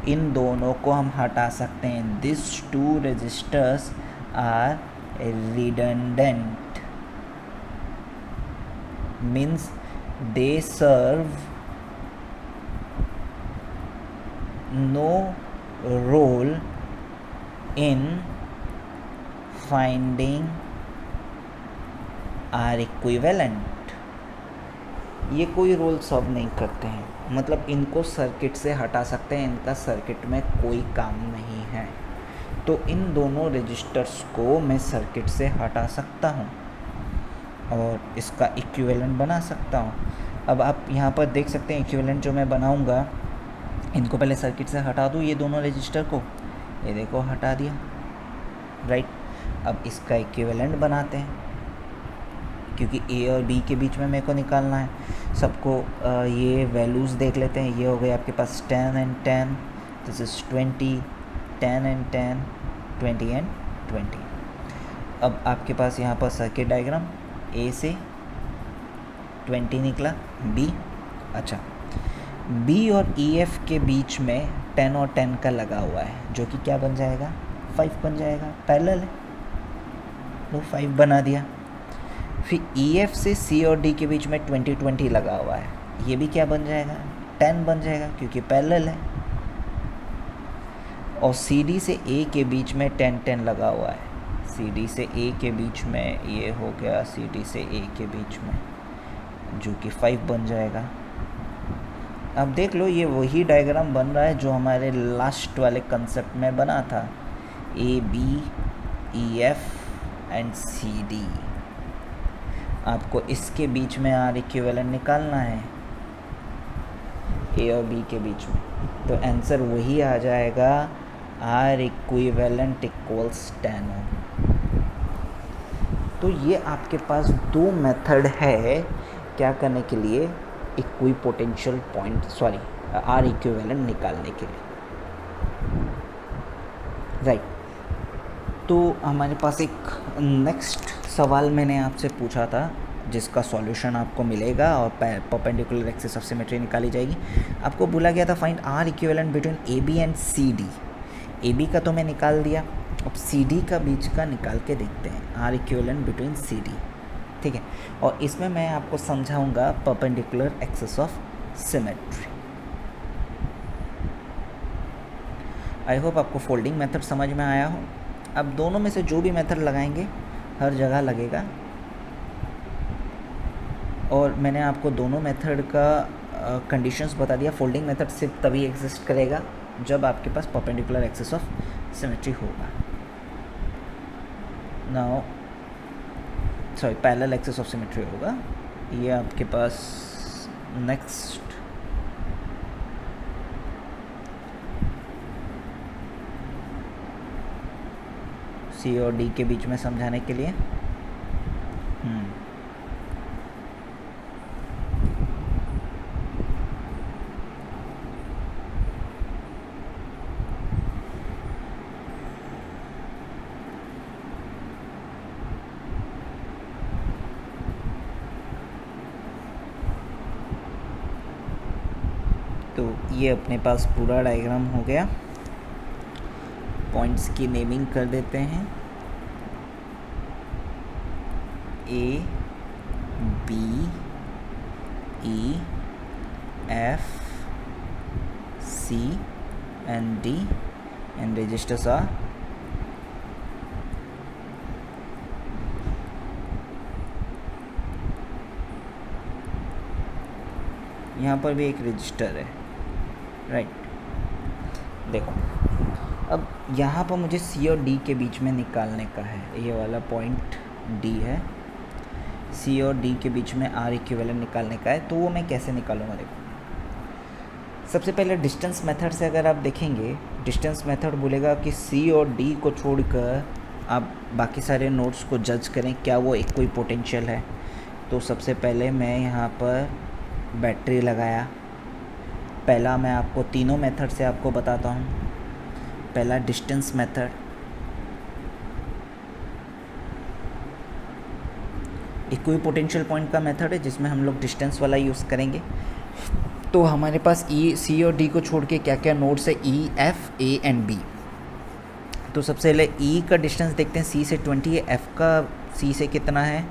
इन दोनों को हम हटा सकते हैं। This two resistors are redundant, means they serve no role in finding R equivalent. ये कोई रोल सर्व नहीं करते हैं, मतलब इनको सर्किट से हटा सकते हैं, इनका सर्किट में कोई काम नहीं है। तो इन दोनों रजिस्टर्स को मैं सर्किट से हटा सकता हूँ और इसका इक्विवेलेंट बना सकता हूँ। अब आप यहाँ पर देख सकते हैं इक्विवेलेंट जो मैं बनाऊँगा, इनको पहले सर्किट से हटा दूँ, ये दोनों रजिस्टर को, ये देखो हटा दिया, राइट। अब इसका इक्विवेलेंट बनाते हैं, क्योंकि ए और बी के बीच में मेरे को निकालना है। सबको ये वैल्यूज़ देख लेते हैं। ये हो गए आपके पास 10 and 10, this is 20, 10 and 10, 20 and 20। अब आपके पास यहाँ पर सर्किट डायग्राम, ए से 20 निकला, बी, अच्छा बी और ई एफ के बीच में 10 और 10 का लगा हुआ है, जो कि क्या बन जाएगा, 5 बन जाएगा, पैरेलल है, लो 5 बना दिया। फिर ई एफ से सी और डी के बीच में 20-20 लगा हुआ है, ये भी क्या बन जाएगा, 10 बन जाएगा, क्योंकि पैरेलल है। और सी डी से ए के बीच में 10-10 लगा हुआ है, सी डी से ए के बीच में ये हो गया, सी डी से ए के बीच में, जो कि 5 बन जाएगा। अब देख लो ये वही डायग्राम बन रहा है जो हमारे लास्ट वाले कंसेप्ट में बना था, A B E F and C D. आपको इसके बीच में आर इक्विवेलेंट निकालना है, ए और बी के बीच में, तो आंसर वही आ जाएगा, आर इक्विवेलेंट इक्वल्स 10 ओम। तो ये आपके पास दो मेथड है क्या करने के लिए, equipotential point, sorry R equivalent निकालने के लिए, राइट। तो हमारे पास एक नेक्स्ट सवाल मैंने आपसे पूछा था, जिसका सॉल्यूशन आपको मिलेगा और परपेंडिकुलर एक्सिस ऑफ सिमेट्री निकाली जाएगी। आपको बोला गया था find R equivalent between A B and C D. A B का तो मैं निकाल दिया, अब सी डी का बीच का निकाल के देखते हैं, R equivalent between C D, ठीक है। और इसमें मैं आपको समझाऊंगा perpendicular axis of symmetry. I hope आपको फोल्डिंग मेथड समझ में आया हो। अब दोनों में से जो भी मेथड लगाएंगे हर जगह लगेगा, और मैंने आपको दोनों मेथड का कंडीशंस बता दिया। फोल्डिंग मेथड सिर्फ तभी एग्जिस्ट करेगा जब आपके पास परपेंडिकुलर एक्सिस ऑफ सिमेट्री होगा। Now sorry parallel axis of symmetry होगा। ये आपके पास नेक्स्ट सी और डी के बीच में समझाने के लिए तो ये अपने पास पूरा डायग्राम हो गया। पॉइंट्स की नेमिंग कर देते हैं, A B E F C and D and resistors are यहाँ पर भी एक रजिस्टर है, राइट। देखो अब यहाँ पर मुझे सी और डी के बीच में निकालने का है, ये वाला पॉइंट डी है, सी और डी के बीच में आर इक्विवेलेंट निकालने का है। तो वो मैं कैसे निकालूंगा, देखो सबसे पहले डिस्टेंस मेथड से अगर आप देखेंगे, डिस्टेंस मेथड बोलेगा कि सी और डी को छोड़कर आप बाकी सारे नोड्स को जज करें क्या वो एक कोई पोटेंशियल है। तो सबसे पहले मैं यहाँ पर बैटरी लगाया। पहला मैं आपको तीनों मेथड से आपको बताता हूँ। पहला distance method, equi potential point का मेथड है जिसमें हम लोग डिस्टेंस वाला यूज़ करेंगे। तो हमारे पास ई सी और डी को छोड़ के क्या क्या नोड्स है, E F A and B. तो सबसे पहले ई का डिस्टेंस देखते हैं, सी से 20 है, एफ का सी से कितना है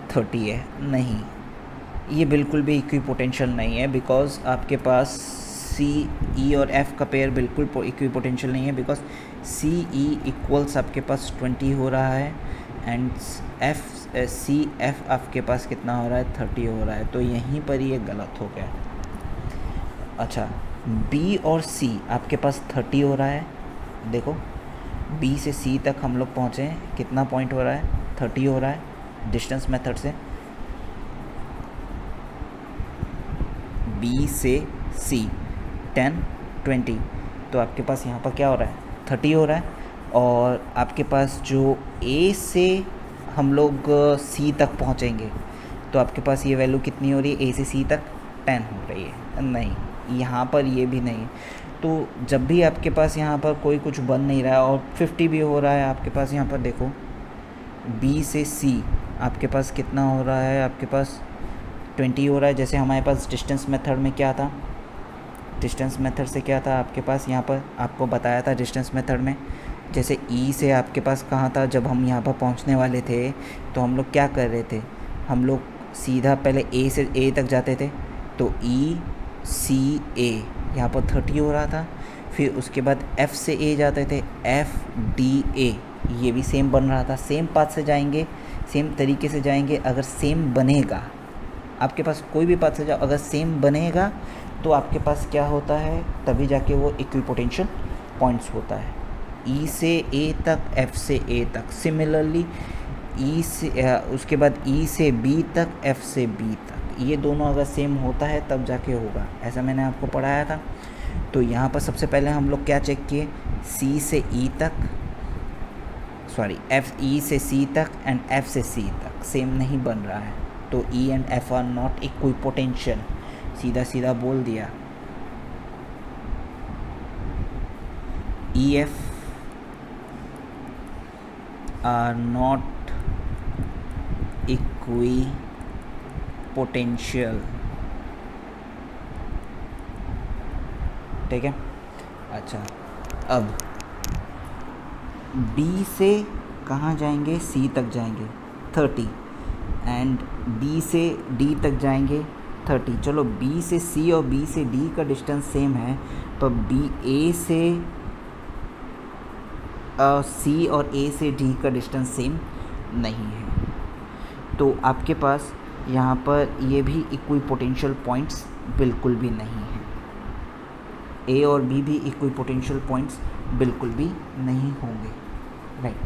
30 है, नहीं ये बिल्कुल भी इक्विपोटेंशियल नहीं है, बिकॉज आपके पास सी ई और एफ़ का पेयर बिल्कुल इक्विपोटेंशियल नहीं है, बिकॉज सी ई इक्वल्स आपके पास 20 हो रहा है एंड सी एफ आपके पास कितना हो रहा है, 30 हो रहा है। तो यहीं पर ये गलत हो गया। अच्छा, बी और सी आपके पास 30 हो रहा है। देखो बी से सी तक हम लोग पहुँचे हैं, कितना पॉइंट हो रहा है, 30 हो रहा है डिस्टेंस मेथड से। बी से सी 10 20, तो आपके पास यहाँ पर क्या हो रहा है, 30 हो रहा है। और आपके पास जो ए से हम लोग सी तक पहुँचेंगे तो आपके पास ये वैल्यू कितनी हो रही है, ए से सी तक 10 हो रही है। नहीं, यहाँ पर ये भी नहीं। तो जब भी आपके पास यहाँ पर कोई कुछ बन नहीं रहा है और 50 भी हो रहा है आपके पास, यहाँ पर देखो बी से सी आपके पास कितना हो रहा है, आपके पास 20 हो रहा है। जैसे हमारे पास डिस्टेंस मेथड में क्या था, डिस्टेंस मेथड से क्या था आपके पास, यहाँ पर आपको बताया था डिस्टेंस मेथड में, जैसे ई से आपके पास कहाँ था, जब हम यहाँ पर पहुँचने वाले थे तो हम लोग क्या कर रहे थे, हम लोग सीधा पहले ए से ए तक जाते थे। तो ई सी ए यहाँ पर 30 हो रहा था। फिर उसके बाद एफ़ से ए जाते थे, एफ़ डी ए, ये भी सेम बन रहा था। सेम पाथ से जाएंगे, सेम तरीके से जाएंगे। अगर सेम बनेगा, आपके पास कोई भी पाथ से जाओ, अगर सेम बनेगा तो आपके पास क्या होता है, तभी जाके वो इक्विपोटेंशियल पॉइंट्स होता है। ई से ए तक, एफ़ से ए तक, सिमिलरली ई से उसके बाद ई से बी तक, एफ़ से बी तक, ये दोनों अगर सेम होता है तब जाके होगा। ऐसा मैंने आपको पढ़ाया था। तो यहाँ पर सबसे पहले हम लोग क्या चेक किए, सी से ई तक, सॉरी एफ ई से सी तक एंड एफ से सी तक सेम नहीं बन रहा है, तो E and F are not equipotential, सीधा सीधा बोल दिया। E F R not equipotential, ठीक है। अच्छा, अब B से कहाँ जाएंगे, C तक जाएंगे 30 एंड B से D तक जाएंगे 30। चलो B से C और B से D का डिस्टेंस सेम है, तो A से C और A से D का डिस्टेंस सेम नहीं है। तो आपके पास यहाँ पर ये भी इक्विपोटेंशियल पॉइंट्स बिल्कुल भी नहीं है। A और B भी इक्विपोटेंशियल पॉइंट्स बिल्कुल भी नहीं होंगे, राइट।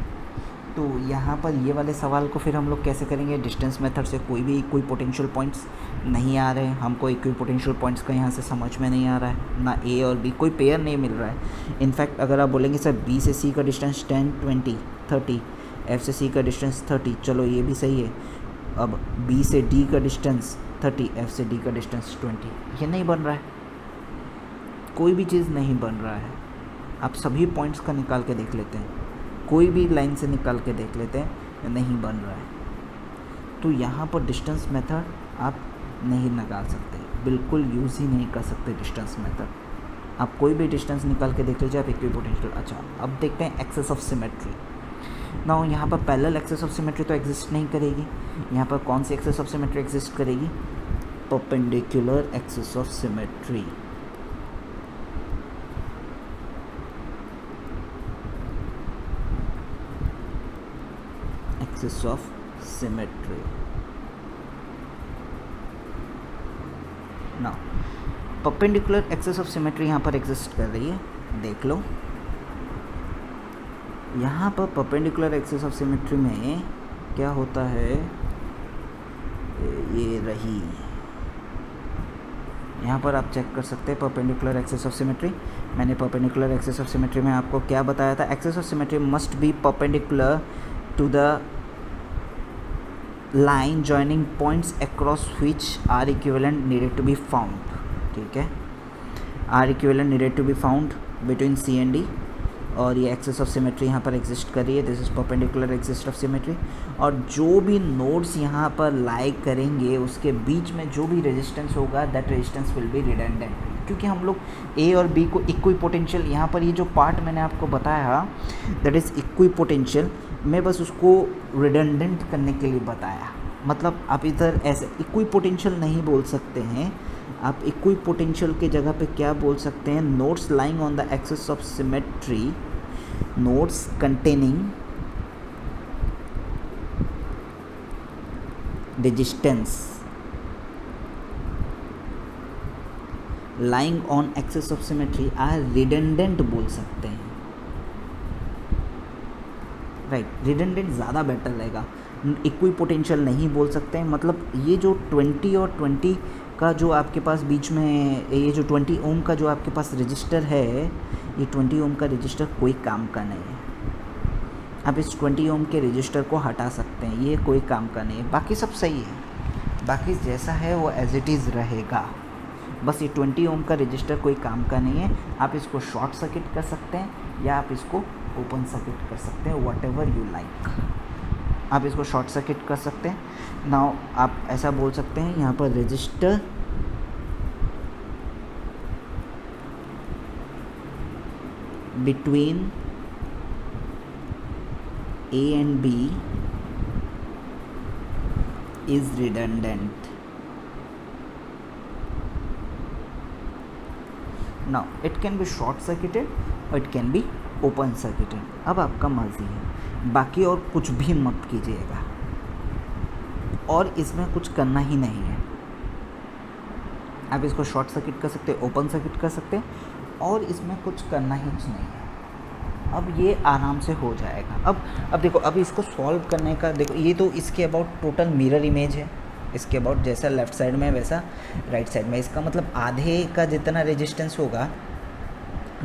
तो यहाँ पर ये वाले सवाल को फिर हम लोग कैसे करेंगे, डिस्टेंस मेथड से कोई भी इक्विपोटेंशियल पॉइंट्स नहीं आ रहे हैं, हमको इक्विपोटेंशियल पॉइंट्स का यहाँ से समझ में नहीं आ रहा है, ना A और B कोई पेयर नहीं मिल रहा है। इनफैक्ट अगर आप बोलेंगे सर B से C का डिस्टेंस 10 20 30, F से C का डिस्टेंस 30, चलो ये भी सही है। अब B से D का डिस्टेंस 30, F से D का डिस्टेंस 20, ये नहीं बन रहा है, कोई भी चीज़ नहीं बन रहा है। आप सभी पॉइंट्स का निकाल के देख लेते हैं, कोई भी लाइन से निकाल के देख लेते हैं, नहीं बन रहा है। तो यहाँ पर डिस्टेंस मेथड आप नहीं निकाल सकते, बिल्कुल यूज़ ही नहीं कर सकते डिस्टेंस मेथड। आप कोई भी डिस्टेंस निकाल के देख लीजिए, आप इक्विपोटेंशियल। अच्छा, अब देखते हैं एक्सेस ऑफ सिमेट्री। नाउ यहाँ पर पैरेलल एक्सेस ऑफ सिमेट्री तो एग्जिस्ट नहीं करेगी। यहाँ पर कौन सी एक्सेस ऑफ सिमेट्री एग्जिस्ट करेगी, perpendicular axis of symmetry. Axis of symmetry. Now perpendicular axis of symmetry यहाँ पर एग्जिस्ट कर रही है, देख लो। यहाँ पर परपेंडिकुलर एक्सेस ऑफ सिमेट्री में क्या होता है, ये रही, यहाँ पर आप चेक कर सकते हैं परपेंडिकुलर एक्सेस ऑफ सिमेट्री। मैंने परपेंडिकुलर एक्सेस ऑफ सिमेट्री में आपको क्या बताया था, axis of symmetry must be perpendicular to the line joining points across which R equivalent needed to be found, ठीक है। R equivalent needed to be found between C and D, और ये access of symmetry यहाँ पर exist कर रही है, this is perpendicular axis of symmetry. और जो भी नोड्स यहाँ पर लाई करेंगे उसके बीच में जो भी रेजिस्टेंस होगा that resistance will be redundant, क्योंकि हम लोग A और B को इक्विपोटेंशियल, यहाँ पर ये जो पार्ट मैंने आपको बताया दैट इज़ इक्विपोटेंशियल, मैं बस उसको रिडंडेंट करने के लिए बताया, मतलब आप इधर ऐसे इक्वी पोटेंशियल नहीं बोल सकते हैं, आप इक्वी पोटेंशियल के जगह पे क्या बोल सकते हैं, nodes lying on the axis of symmetry, nodes containing resistance lying on axis of symmetry are redundant बोल सकते हैं, राइट। रिडंडेंट ज़्यादा बेटर रहेगा, इक्वी पोटेंशियल नहीं बोल सकते हैं। मतलब ये जो 20 और 20 का जो आपके पास बीच में, ये जो 20 ओम का जो आपके पास रजिस्टर है, ये 20 ओम का रजिस्टर कोई काम का नहीं है। आप इस 20 ओम के रजिस्टर को हटा सकते हैं, ये कोई काम का नहीं है। बाकी सब सही है, बाकी जैसा है वो एज इट इज़ रहेगा। बस ये 20 ओम का रजिस्टर कोई काम का नहीं है। आप इसको शॉर्ट सर्किट कर सकते हैं या आप इसको ओपन सर्किट कर सकते हैं, वॉट एवर यू लाइक। आप इसको शॉर्ट सर्किट कर सकते हैं। नाउ आप ऐसा बोल सकते हैं यहाँ पर register between A and B is redundant. Now it can be short circuited or it can be open circuited. अब आपका मर्जी है, बाकी और कुछ भी मत कीजिएगा और इसमें कुछ करना ही नहीं है। आप इसको शॉर्ट सर्किट कर सकते हैं, ओपन सर्किट कर सकते हैं और इसमें कुछ करना ही नहीं है। अब ये आराम से हो जाएगा। अब देखो, अब इसको सॉल्व करने का देखो, ये तो इसके अबाउट टोटल मिरर इमेज है, इसके अबाउट जैसा लेफ़्ट साइड में वैसा राइट साइड में। इसका मतलब आधे का जितना रेजिस्टेंस होगा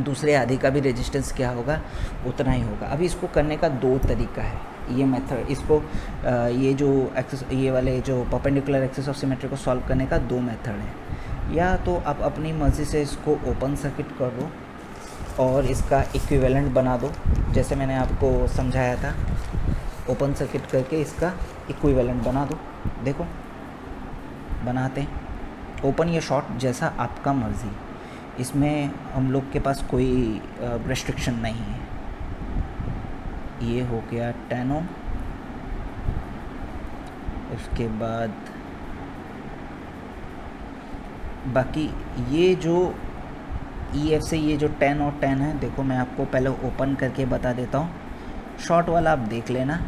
दूसरे आधे का भी रेजिस्टेंस क्या होगा, उतना ही होगा। अभी इसको करने का दो तरीका है, ये मेथड, इसको ये जो एक्सेस, ये वाले जो परपेंडिकुलर एक्सिस ऑफ सिमेट्री को सॉल्व करने का दो मेथड है। या तो आप अपनी मर्ज़ी से इसको ओपन सर्किट कर दो और इसका इक्विवेलेंट बना दो, जैसे मैंने आपको समझाया था, ओपन सर्किट करके इसका इक्विवेलेंट बना दो। देखो बनाते हैं, ओपन या शॉर्ट जैसा आपका मर्ज़ी, इसमें हम लोग के पास कोई रेस्ट्रिक्शन नहीं है। ये हो गया 10 ओम, उसके बाद बाकी ये जो EF से ये जो 10 और 10 है, देखो मैं आपको पहले ओपन करके बता देता हूँ, शॉर्ट वाला आप देख लेना।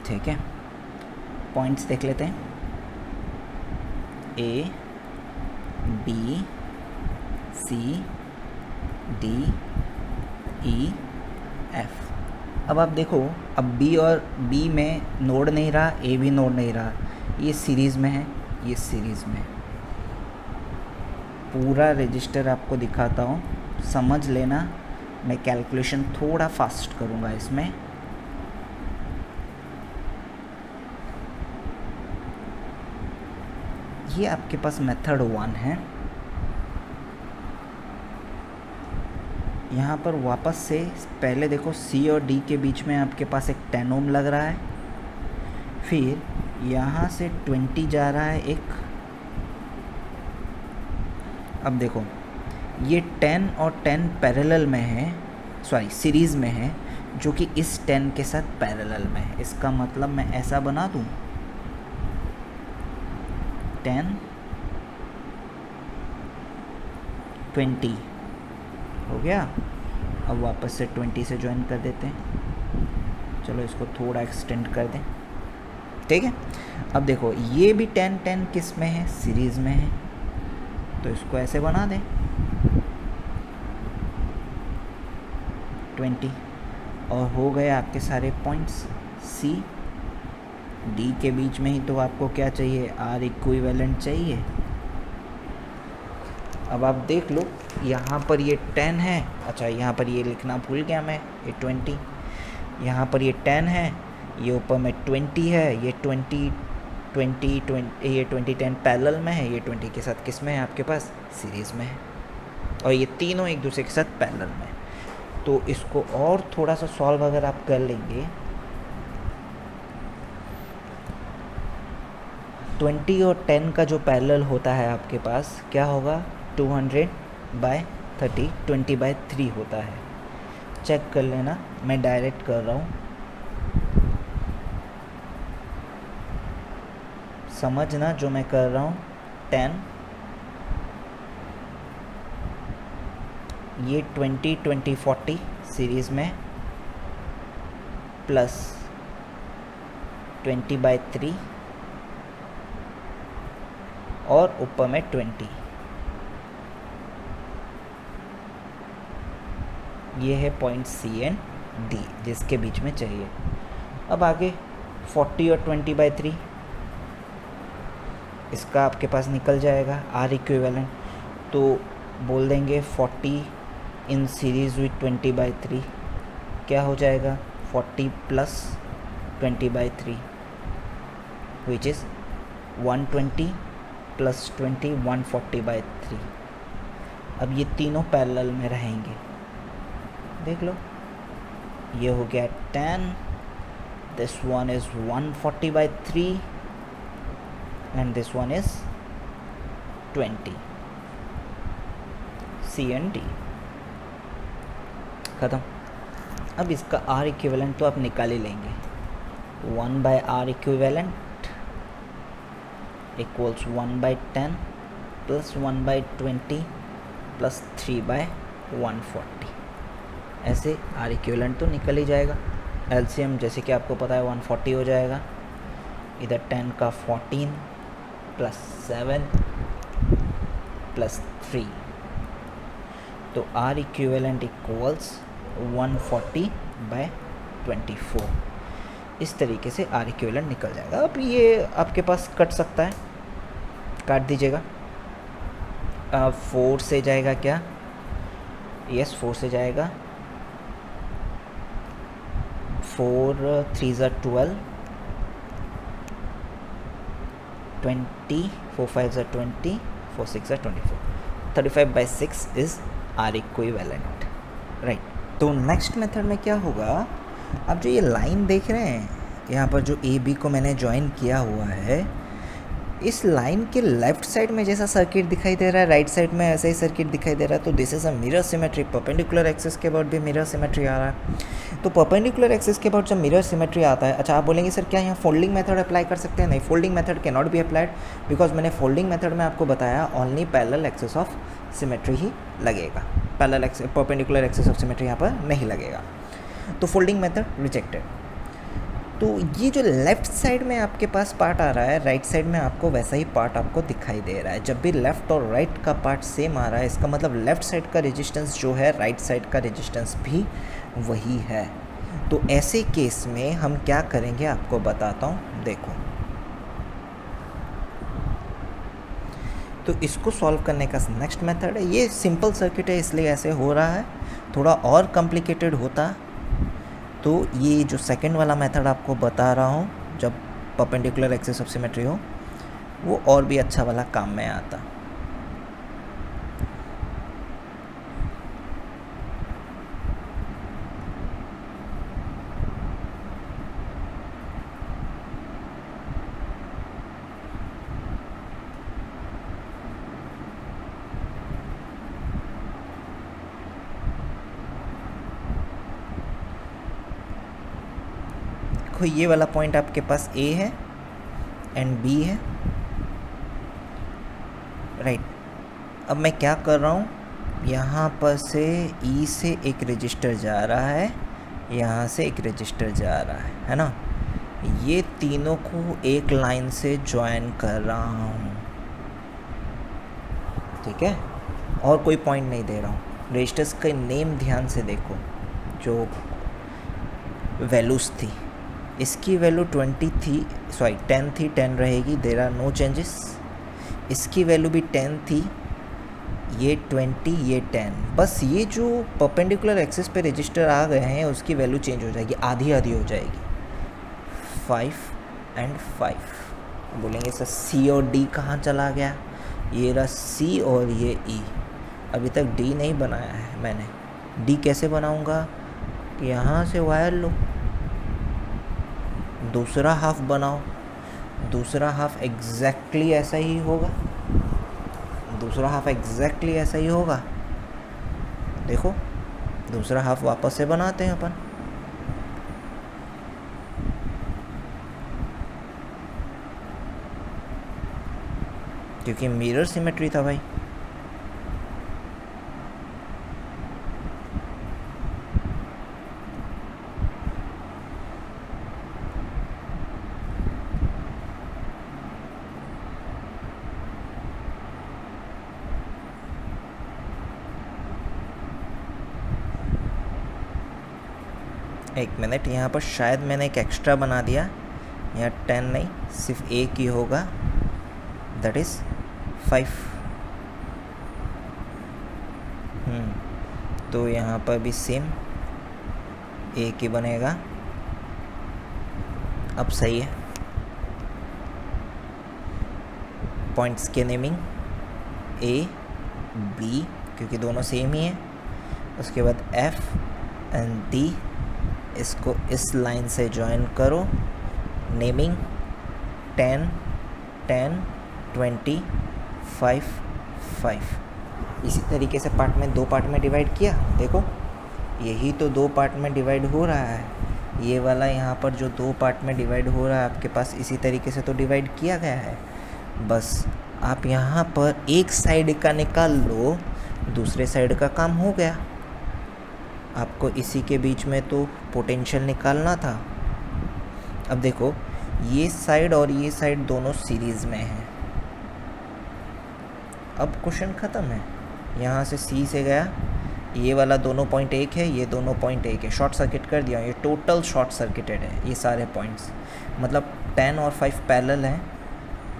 ठीक है, पॉइंट्स देख लेते हैं, A B C D E F। अब आप देखो, अब B और B में नोड नहीं रहा, A भी नोड नहीं रहा, ये सीरीज़ में है, ये सीरीज़ में। पूरा रजिस्टर आपको दिखाता हूँ, समझ लेना। मैं कैलकुलेशन थोड़ा फास्ट करूँगा इसमें। ये आपके पास मेथड 1 है। यहाँ पर वापस से पहले देखो, C और D के बीच में आपके पास एक 10 ओम लग रहा है, फिर यहाँ से 20 जा रहा है एक। अब देखो ये 10 और 10 पैरेलल में है, सॉरी सीरीज़ में है, जो कि इस 10 के साथ पैरेलल में है। इसका मतलब मैं ऐसा बना दूँ, 10 20 हो गया। अब वापस से 20 से ज्वाइन कर देते हैं, चलो इसको थोड़ा एक्सटेंड कर दें, ठीक है। अब देखो ये भी 10 10 किस में है, सीरीज़ में है, तो इसको ऐसे बना दें 20, और हो गए आपके सारे पॉइंट्स। C D के बीच में ही तो आपको क्या चाहिए, R इक्विवेलेंट चाहिए। अब आप देख लो, यहाँ पर ये 10 है, अच्छा यहाँ पर ये लिखना भूल गया मैं, ये 20, यहाँ पर ये 10 है, ये ऊपर में 20 है, ये 20 ये 20 10 पैरेलल में है, ये 20 के साथ किस में है आपके पास, सीरीज़ में है, और ये तीनों एक दूसरे के साथ पैरेलल में। तो इसको और थोड़ा सा सॉल्व अगर आप कर लेंगे, 20 और 10 का जो पैरेलल होता है आपके पास क्या होगा, 200/30, 20/3 होता है। चेक कर लेना, मैं डायरेक्ट कर रहा हूँ, समझना जो मैं कर रहा हूँ। 10, ये 20, 20, 40 सीरीज़ में प्लस 20/3 और ऊपर में 20, ये है पॉइंट सी एंड डी जिसके बीच में चाहिए। अब आगे 40 और 20/3 इसका आपके पास निकल जाएगा आर इक्विवेलेंट, तो बोल देंगे 40 इन सीरीज़ विथ 20/3 क्या हो जाएगा, 40 प्लस 20/3 विच इज़ 120 प्लस 20, 140/3। अब ये तीनों पैरेलल में रहेंगे, देख लो, ये हो गया 10, this one is 140/3 and this one is 20, C and D ख़त्म। अब इसका R इक्विवेलेंट तो आप निकाल ही लेंगे, 1/R equivalent equals 1/10 plus 1/20 plus 3/140, ऐसे R इक्विवेलेंट तो निकल ही जाएगा। LCM जैसे कि आपको पता है 140 हो जाएगा, इधर 10 का 14 प्लस 7 प्लस 3, तो R इक्विवेलेंट इक्वल्स 140/24। इस तरीके से R इक्विवेलेंट निकल जाएगा। अब ये आपके पास कट सकता है, काट दीजिएगा। 4 से जाएगा क्या, यस 4 से जाएगा, 4 3 ज़ा 12, 20, 4 5 ज़ा 20, 4 6 ज़ा 24, 35/6 इज़ R इक्विवेलेंट, राइट। तो नेक्स्ट मेथड में क्या होगा, अब जो ये लाइन देख रहे हैं यहाँ पर जो ए बी को मैंने ज्वाइन किया हुआ है, इस लाइन के लेफ्ट साइड में जैसा सर्किट दिखाई दे रहा है, राइट साइड में ऐसा ही सर्किट दिखाई दे रहा है, तो this is a mirror symmetry. Perpendicular axis के बाद भी मिरर सिमेट्री आ रहा है, तो परपेंडिकुलर एक्सिस के बाद जब मिरर सिमेट्री आता है, अच्छा आप बोलेंगे सर क्या यहाँ फोल्डिंग मेथड अप्लाई कर सकते हैं? नहीं, folding method cannot not be applied, because मैंने फोल्डिंग मेथड में आपको बताया only parallel axis of symmetry ही लगेगा, parallel axis perpendicular axis of symmetry यहाँ पर नहीं लगेगा, तो फोल्डिंग मेथड रिजेक्टेड। तो ये जो लेफ़्ट साइड में आपके पास पार्ट आ रहा है, राइट साइड में आपको वैसा ही पार्ट आपको दिखाई दे रहा है। जब भी लेफ़्ट और राइट का पार्ट सेम आ रहा है, इसका मतलब लेफ़्ट साइड का रेजिस्टेंस जो है राइट साइड का रेजिस्टेंस भी वही है। तो ऐसे केस में हम क्या करेंगे आपको बताता हूँ, देखो। तो इसको सॉल्व करने का नेक्स्ट मेथड है, ये सिंपल सर्किट है इसलिए ऐसे हो रहा है, थोड़ा और कॉम्प्लिकेटेड होता तो ये जो सेकंड वाला मेथड आपको बता रहा हूँ, जब परपेंडिकुलर एक्सिस ऑफ सिमेट्री हो, वो और भी अच्छा वाला काम में आता। देखो ये वाला पॉइंट आपके पास ए है एंड बी है, राइट। अब मैं क्या कर रहा हूँ, यहाँ पर से ई से एक रजिस्टर जा रहा है, यहाँ से एक रजिस्टर जा रहा है ना, ये तीनों को एक लाइन से ज्वाइन कर रहा हूँ, ठीक है, और कोई पॉइंट नहीं दे रहा हूँ। रजिस्टर्स का नेम ध्यान से देखो, जो वैल्यूज़ थी, इसकी वैल्यू 20 थी, सॉरी 10 थी, 10 रहेगी, देयर आर नो चेंजेस। इसकी वैल्यू भी 10 थी, ये 20, ये 10, बस ये जो परपेंडिकुलर एक्सिस पे रजिस्टर आ गए हैं उसकी वैल्यू चेंज हो जाएगी, आधी आधी हो जाएगी, 5 and 5। बोलेंगे सर सी और डी कहाँ चला गया, ये रहा सी और ये ई, अभी तक डी नहीं बनाया है मैंने। डी कैसे बनाऊँगा, यहाँ से वायर लो, दूसरा हाफ बनाओ, दूसरा हाफ एग्जैक्टली ऐसा ही होगा, दूसरा हाफ एग्जैक्टली ऐसा ही होगा। देखो दूसरा हाफ वापस से बनाते हैं अपन। क्योंकि मिरर सिमेट्री था भाई। एक मिनट, यहाँ पर शायद मैंने एक एक्स्ट्रा बना दिया। यहाँ 10 नहीं, सिर्फ एक ही होगा, दैट इज़ 5। तो यहाँ पर भी सेम एक ही बनेगा। अब सही है। पॉइंट्स के नेमिंग A B, क्योंकि दोनों सेम ही हैं। उसके बाद F एंड D, इसको इस लाइन से ज्वाइन करो। नेमिंग 10 10 20 5 5। इसी तरीके से पार्ट में, दो पार्ट में डिवाइड किया। देखो यही तो दो पार्ट में डिवाइड हो रहा है। ये वाला यहाँ पर जो दो पार्ट में डिवाइड हो रहा है आपके पास, इसी तरीके से तो डिवाइड किया गया है। बस आप यहाँ पर एक साइड का निकाल लो, दूसरे साइड का काम हो गया। आपको इसी के बीच में तो पोटेंशियल निकालना था। अब देखो ये साइड और ये साइड दोनों सीरीज़ में है। अब क्वेश्चन ख़त्म है। यहाँ से C से गया, ये वाला दोनों पॉइंट एक है, ये दोनों पॉइंट एक है, शॉर्ट सर्किट कर दिया। ये टोटल शॉर्ट सर्किटेड है ये सारे पॉइंट्स। मतलब 10 और 5 पैरेलल हैं,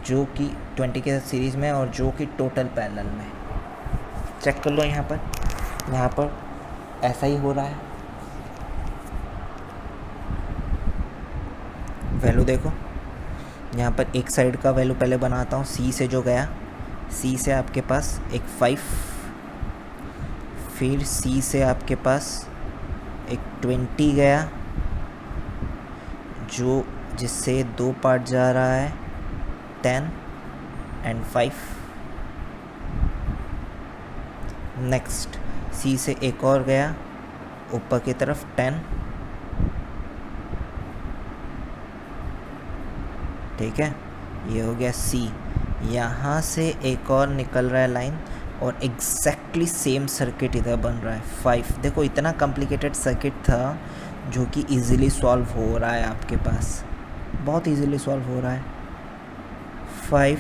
जो कि 20 के सीरीज़ में, और जो कि टोटल पैरेलल में। चेक कर लो यहाँ पर ऐसा ही हो रहा है। वैल्यू देखो, यहाँ पर एक साइड का वैल्यू पहले बनाता हूँ। C से जो गया, C से आपके पास एक 5, फिर C से आपके पास एक 20 गया, जो जिससे दो पार्ट जा रहा है, 10 एंड 5। नेक्स्ट C से एक और गया ऊपर की तरफ, 10। ठीक है, ये हो गया C। यहाँ से एक और निकल रहा है लाइन, और एग्जैक्टली सेम सर्किट इधर बन रहा है 5। देखो इतना कॉम्प्लिकेटेड सर्किट था जो कि इजीली सॉल्व हो रहा है आपके पास, बहुत इजीली सॉल्व हो रहा है। 5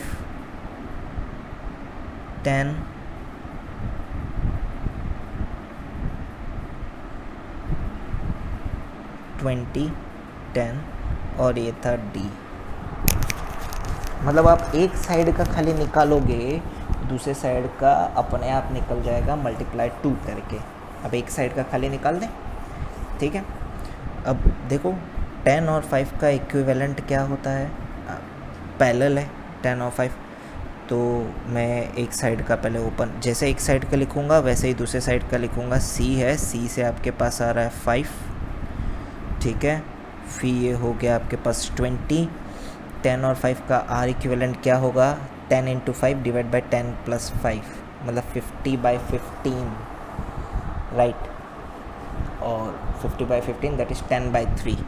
10 20 10, और ये था D। मतलब आप एक साइड का खाली निकालोगे, दूसरे साइड का अपने आप निकल जाएगा मल्टीप्लाई 2 करके। अब एक साइड का खाली निकाल दें, ठीक है। अब देखो 10 और 5 का इक्विवेलेंट क्या होता है, पैरेलल है 10 और 5। तो मैं एक साइड का पहले ओपन, जैसे एक साइड का लिखूँगा वैसे ही दूसरे साइड का लिखूँगा। C है, C से आपके पास आ रहा है 5, ठीक है। फिर ये हो गया आपके पास 20। 10 और 5 का R इक्विवेलेंट क्या होगा, 10 × 5 डिवाइड बाई 10 + 5, मतलब 50/15, राइट। और 50/15 दैट इज़ 10/3।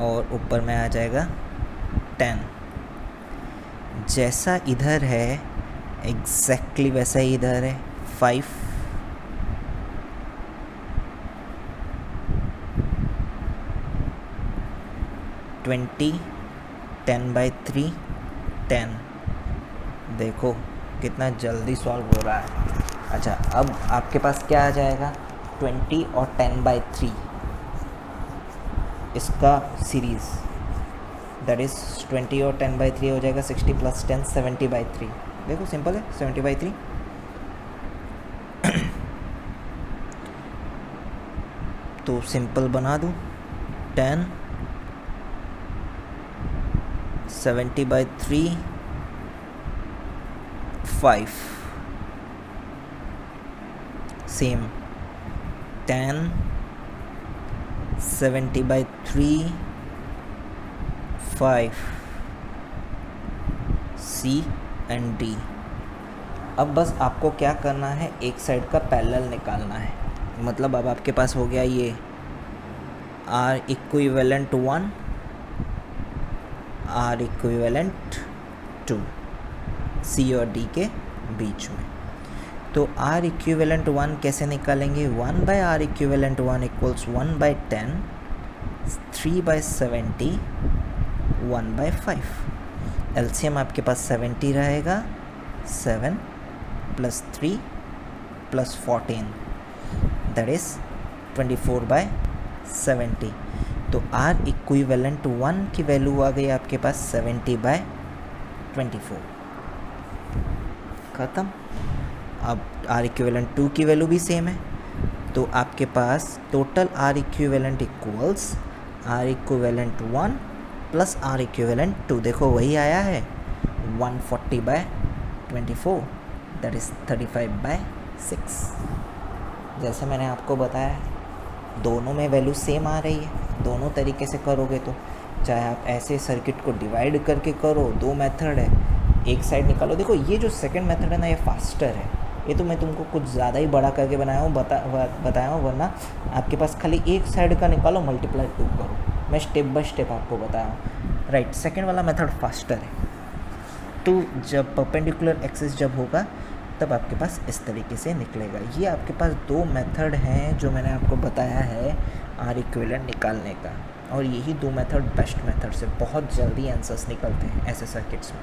और ऊपर में आ जाएगा 10। जैसा इधर है एग्जैक्टली वैसा ही इधर है, 5 20 10/3 10। देखो कितना जल्दी सॉल्व हो रहा है। अच्छा, अब आपके पास क्या आ जाएगा, 20 और 10/3 इसका सीरीज़, दैट इज़ 20 और 10/3 हो जाएगा 60 + 10 70/3। देखो सिंपल है, 70/3। तो सिंपल बना दूँ, 10 70/3 5, सेम 10 70/3 5 C एंड D। अब बस आपको क्या करना है, एक साइड का पैरेलल निकालना है। मतलब अब आपके पास हो गया ये R equivalent 1 R equivalent 2 C और D के बीच में। तो R इक्विवेलेंट 1 कैसे निकालेंगे, 1/R इक्विवेलेंट 1 इक्वल्स 1/10 3/70 1/5। एलसीएम आपके पास 70 रहेगा, 7 + 3 + 14 दैट इज़ 24/70। तो R इक्विवेलेंट 1 की वैल्यू आ गई आपके पास 70/24। ख़त्म। अब R इक्विवेलेंट 2 की वैल्यू भी सेम है, तो आपके पास total R equivalent equals R equivalent 1 + R equivalent 2। देखो वही आया है 140/24 दैट इज़ 35/6। जैसे मैंने आपको बताया दोनों में वैल्यू सेम आ रही है। दोनों तरीके से करोगे तो, चाहे आप ऐसे सर्किट को डिवाइड करके करो, दो मेथड है, एक साइड निकालो। देखो ये जो सेकंड मेथड है ना, ये फास्टर है। ये तो मैं तुमको कुछ ज़्यादा ही बड़ा करके बनाया हूँ, बताया हूँ, वरना आपके पास खाली एक साइड का निकालो, मल्टीप्लाई 2 करो। मैं स्टेप बाय स्टेप आपको बताया हूँ। राइट, सेकंड वाला मेथड फास्टर है। तो जब परपेंडिकुलर एक्सिस जब होगा तब आपके पास इस तरीके से निकलेगा। ये आपके पास दो मेथड हैं जो मैंने आपको बताया है R इक्विवेलेंट निकालने का, और यही दो मेथड बेस्ट मेथड से बहुत जल्दी आंसर्स निकलते हैं ऐसे सर्किट्स में।